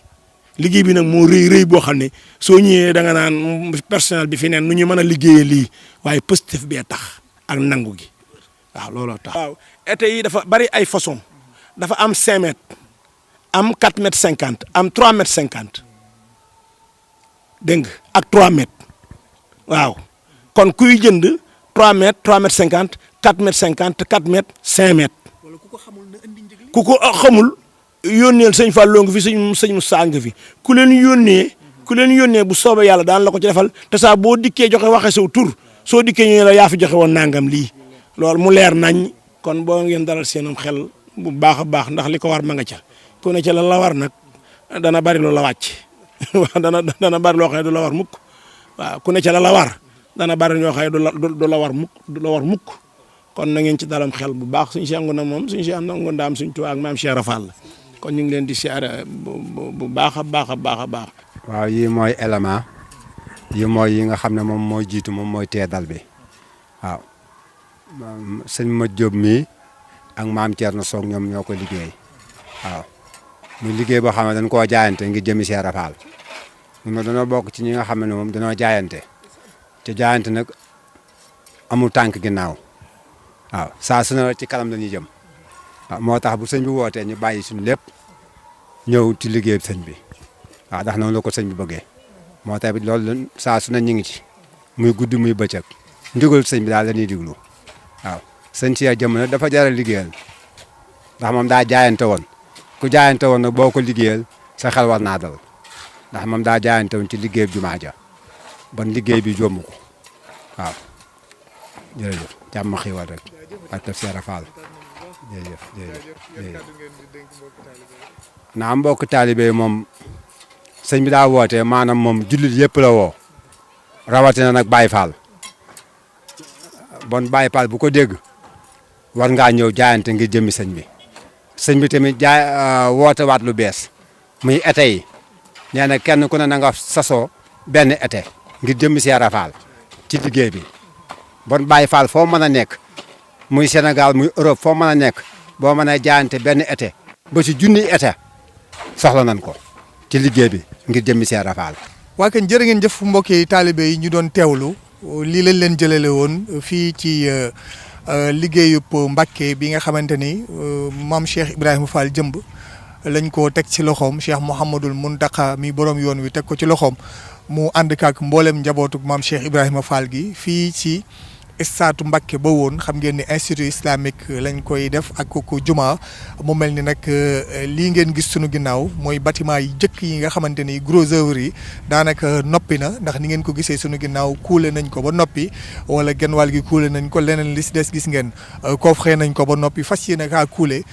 liggéey bi nag moo rëy boo xam ne soo ñëwee da nga naan personnel bi fi neen nu ñu mën a liggéeyee lii waaye positif bee tax ak nangu gi waaw looloo tax. waaw été yi dafa bari ay façon dafa am 5 mètres am 4 mètres 50 am 3 mètres 50 dégg nga ak 3 mètres waaw kon kuy jënd 3 mètres 3 mètres 50 4 mètres 50 4 mètres 5 mètres. ku ko xamul yónneel sëñ Fallou nga fi sëñ Moussa nga fi ku leen yónnee bu soobee yàlla daan la ko ci defal te saa boo dikkee joxe waxe saw tur soo dikkee ñu la yaa fi joxe woon nangam lii loolu mu leer nañ kon boo ngeen dalal seenum xel bu baax a baax ndax li ko war ma nga ca ku ne ca lan la war nag dana bari lu la wàcc dana bari loo xam ne du la war mukk waaw ku ne ca la war dana bari ñoo xam ne du la war mukk kon na ngeen ci dalam xel bu baax suñu Cheikh Ngounda moom suñu Cheikh Ngounda am suñu Tuubaa ak maam Cheikh Rafal la kon ñu ngi leen di siyaare bu baax a baax a baax a baax. waaw yii mooy élément yi mooy yi nga xam ne moom mooy jiitu moom mooy teedal bi waaw sëñ Mat Diop mii ak maam Thierno Sock ñoom ñoo ko liggéey waaw muy liggéey boo xam ne dañ koo jaayante ngir jëmi Cheikh Rafal ñun dañoo bokk ci ñi nga xam ne moom dañoo jaayante te jaayante nag amul tànk ginnaaw. waaw saa su ne ci kanam la ñuy jëm waaw moo tax bu sëñ bi wootee ñu bàyyi suñu lépp ñëw ci liggéey sëñ bi waaw ndax noonu la ko sëñ bi bëggee moo tax loolu saa su ne ñu ngi ci muy guddi muy bëccëg ndigal sëñ bi daal la ñuy diglu waaw sëñ si jëm nag dafa jar a liggéeyal ndax moom daa jaayante woon ku jaayante woon nag boo ko liggéeyal sa xel war naa dal ndax moom daa jaayante woon ci liggéey jumaa ja ban liggéey bi jomb ko waaw jërëjëf jàmm xiiwal rek ak taf Cheikh Rafal jërëjëf. naa mbokk taalibe moom sëñ bi daa woote maanaam moom jullit yëpp la woo rawatina nag Baye Fall bon Baye Fall bu ko dégg war ngaa ñëw jaayante ngir jëmmi sëñ bi tamit woote waat lu bees muy été yi nee na kenn ku ne na nga sasoo benn été ngir jëmmi Cheikh Rafal ci liggéey bi. bon Baye Fall foo mën a nekk muy Sénégal muy Europe foo mën a nekk boo mën a jaayante benn été ba ci junni été soxla nañ ko ci liggéey bi ngir jëmmi Cheikh Rafal. waa kan jërë ngeen jëf mbokki taalibe yi ñu doon teewlu lii lañ leen jëlale woon fii ci liggéeyub Mbàkke bi nga xamante ni maam Cheikh Ibrahima Fall jëmb lañ ko teg ci loxoom Cheikh Mouhamadul Mountakha mi borom yoon wi teg ko ci loxoom mu ànd ak mboolem njabootu maam Cheikh Ibrahima Fall gi fii ci stade Mbàkke ba woon xam ngeen ni institut islamique lañ koy def ak ko juma mu mel ni nag lii ngeen gis sunu ginnaaw mooy bâtiment yi jëkk yi nga xamante ni gros œuvre yi daanaka noppi na ndax ni ngeen ko gisee sunu ginnaaw kuule nañ ko ba noppi wala genn wàll gi kuule nañ ko leneen li si des gis ngeen coffre nañ ko ba noppi fas yéene kaa kuule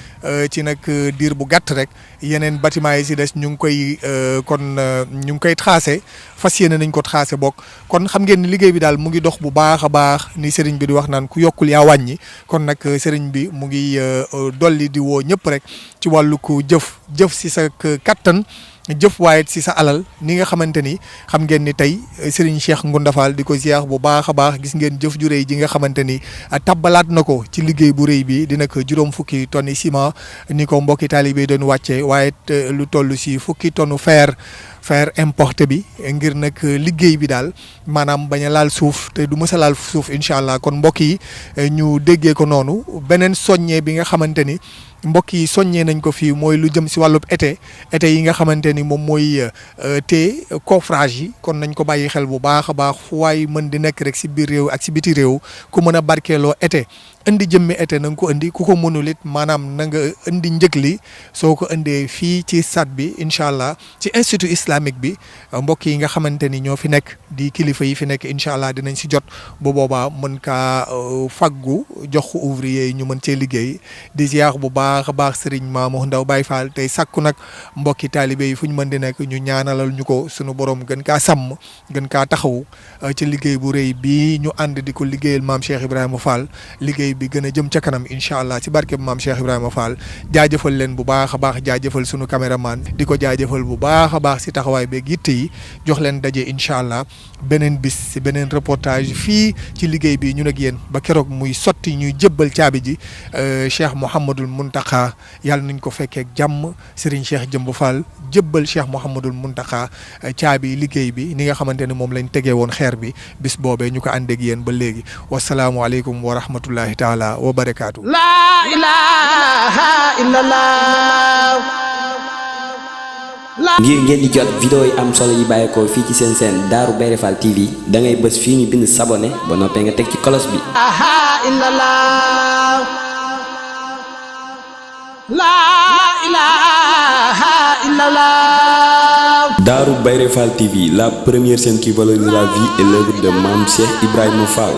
ci nag diir bu gàtt rek yeneen bâtiment yi si des ñu ngi koy ñu ngi koy tracé fas yéene nañ ko tracé bokk kon xam ngeen ni liggéey bi daal mu ngi dox bu baax a baax ni sëriñ bi di wax naan ku yokkul yaa wàññi kon nag sëriñ bi mu ngi dolli di woo ñëpp rek ci wàllu ko jëf si sa kattan jëf waaye si sa alal ni nga xamante ni xam ngeen ni tey Serigne Cheikh Ngounda Fall di ko ziar bu baax a baax gis ngeen jëf ju rëy ji nga xamante ni tabbalaat na ko ci liggéey bu rëy bi dina ko juróom fukki tonni ciment ni ko mbokki taalibe doon wàcce waaye lu toll si fukki tonnu fer importé bi ngir nag liggéey bi daal maanaam bañ a laal suuf te du mës a laal suuf incha allah kon mbokk yi ñu déggee ko noonu beneen soññee bi nga xamante ni mbokk yi soññee nañ ko fii mooy lu jëm si wàllub été yi nga xamante ni moom mooy te coffrage yi kon nañ ko bàyyi xel bu baax a baax fu waay mën di nekk rek si biir réew ak si biti réew ku mën a barkeeloo été indi jëmmi été na nga ko indi ku ko mënul it maanaam na nga indi njëg li soo ko indee fii ci stade bi incha allah ci institut islamique bi mbokk yi nga xamante ni ñoo fi nekk di kilifa yi fi nekk incha allah dinañ si jot bu boobaa mën kaa faggu jox ko ouvrier yi ñu mën cee liggéey di ziar bu baax a baax Serigne Mamour Ndaw Baye Fall tey sakku nag mbokki taalibe yi fu ñu mën di nekk ñu ñaanalal ñu ko sunu borom gën kaa sàmm gën kaa taxawu ci liggéey bu rëy bii ñu ànd di ko liggéeyal maam Cheikh Ibrahima Fall liggéey bi gën a jëm ca kanam incha allah ci barke bi maam Cheikh Ibrahima Fall jaajëfal leen bu baax a baax jaajëfal sunu caméraman di ko jaajëfal bu baax a baax si taxawaay beeg yitte yi jox leen daje incha allah beneen bis si beneen reportage fii ci liggéey bi ñu nag yéen ba keroog muy sotti ñuy jébbal caabi ji Cheikh Mouhamadul Mountakha yàlla nañ ko fekkee jàmm Serigne Cheikh Jëmb Fall jébbal Cheikh Mouhamadul Mountakha caabi liggéey bi ni nga xamante ne moom lañ tegee woon xeer bi bis boobee ñu ko àndeeg yéen ba léegi wasalaamualeykum wa rahmatullahi taala wa barakaatu. La ilaha illallah. ngir ngeen di jot vidéo yi am solo yi bàyyeekoo fii ci seen seen Darou Bairé Fall TV da ngay bës fii ñu bind s'abonné ba noppee nga teg ci cloche bi. La ilaha illallah. Darou Bairé Fall TV, la première chaîne qui valorise la vie et l'œuvre de Mame Cheikh Ibrahima Fall.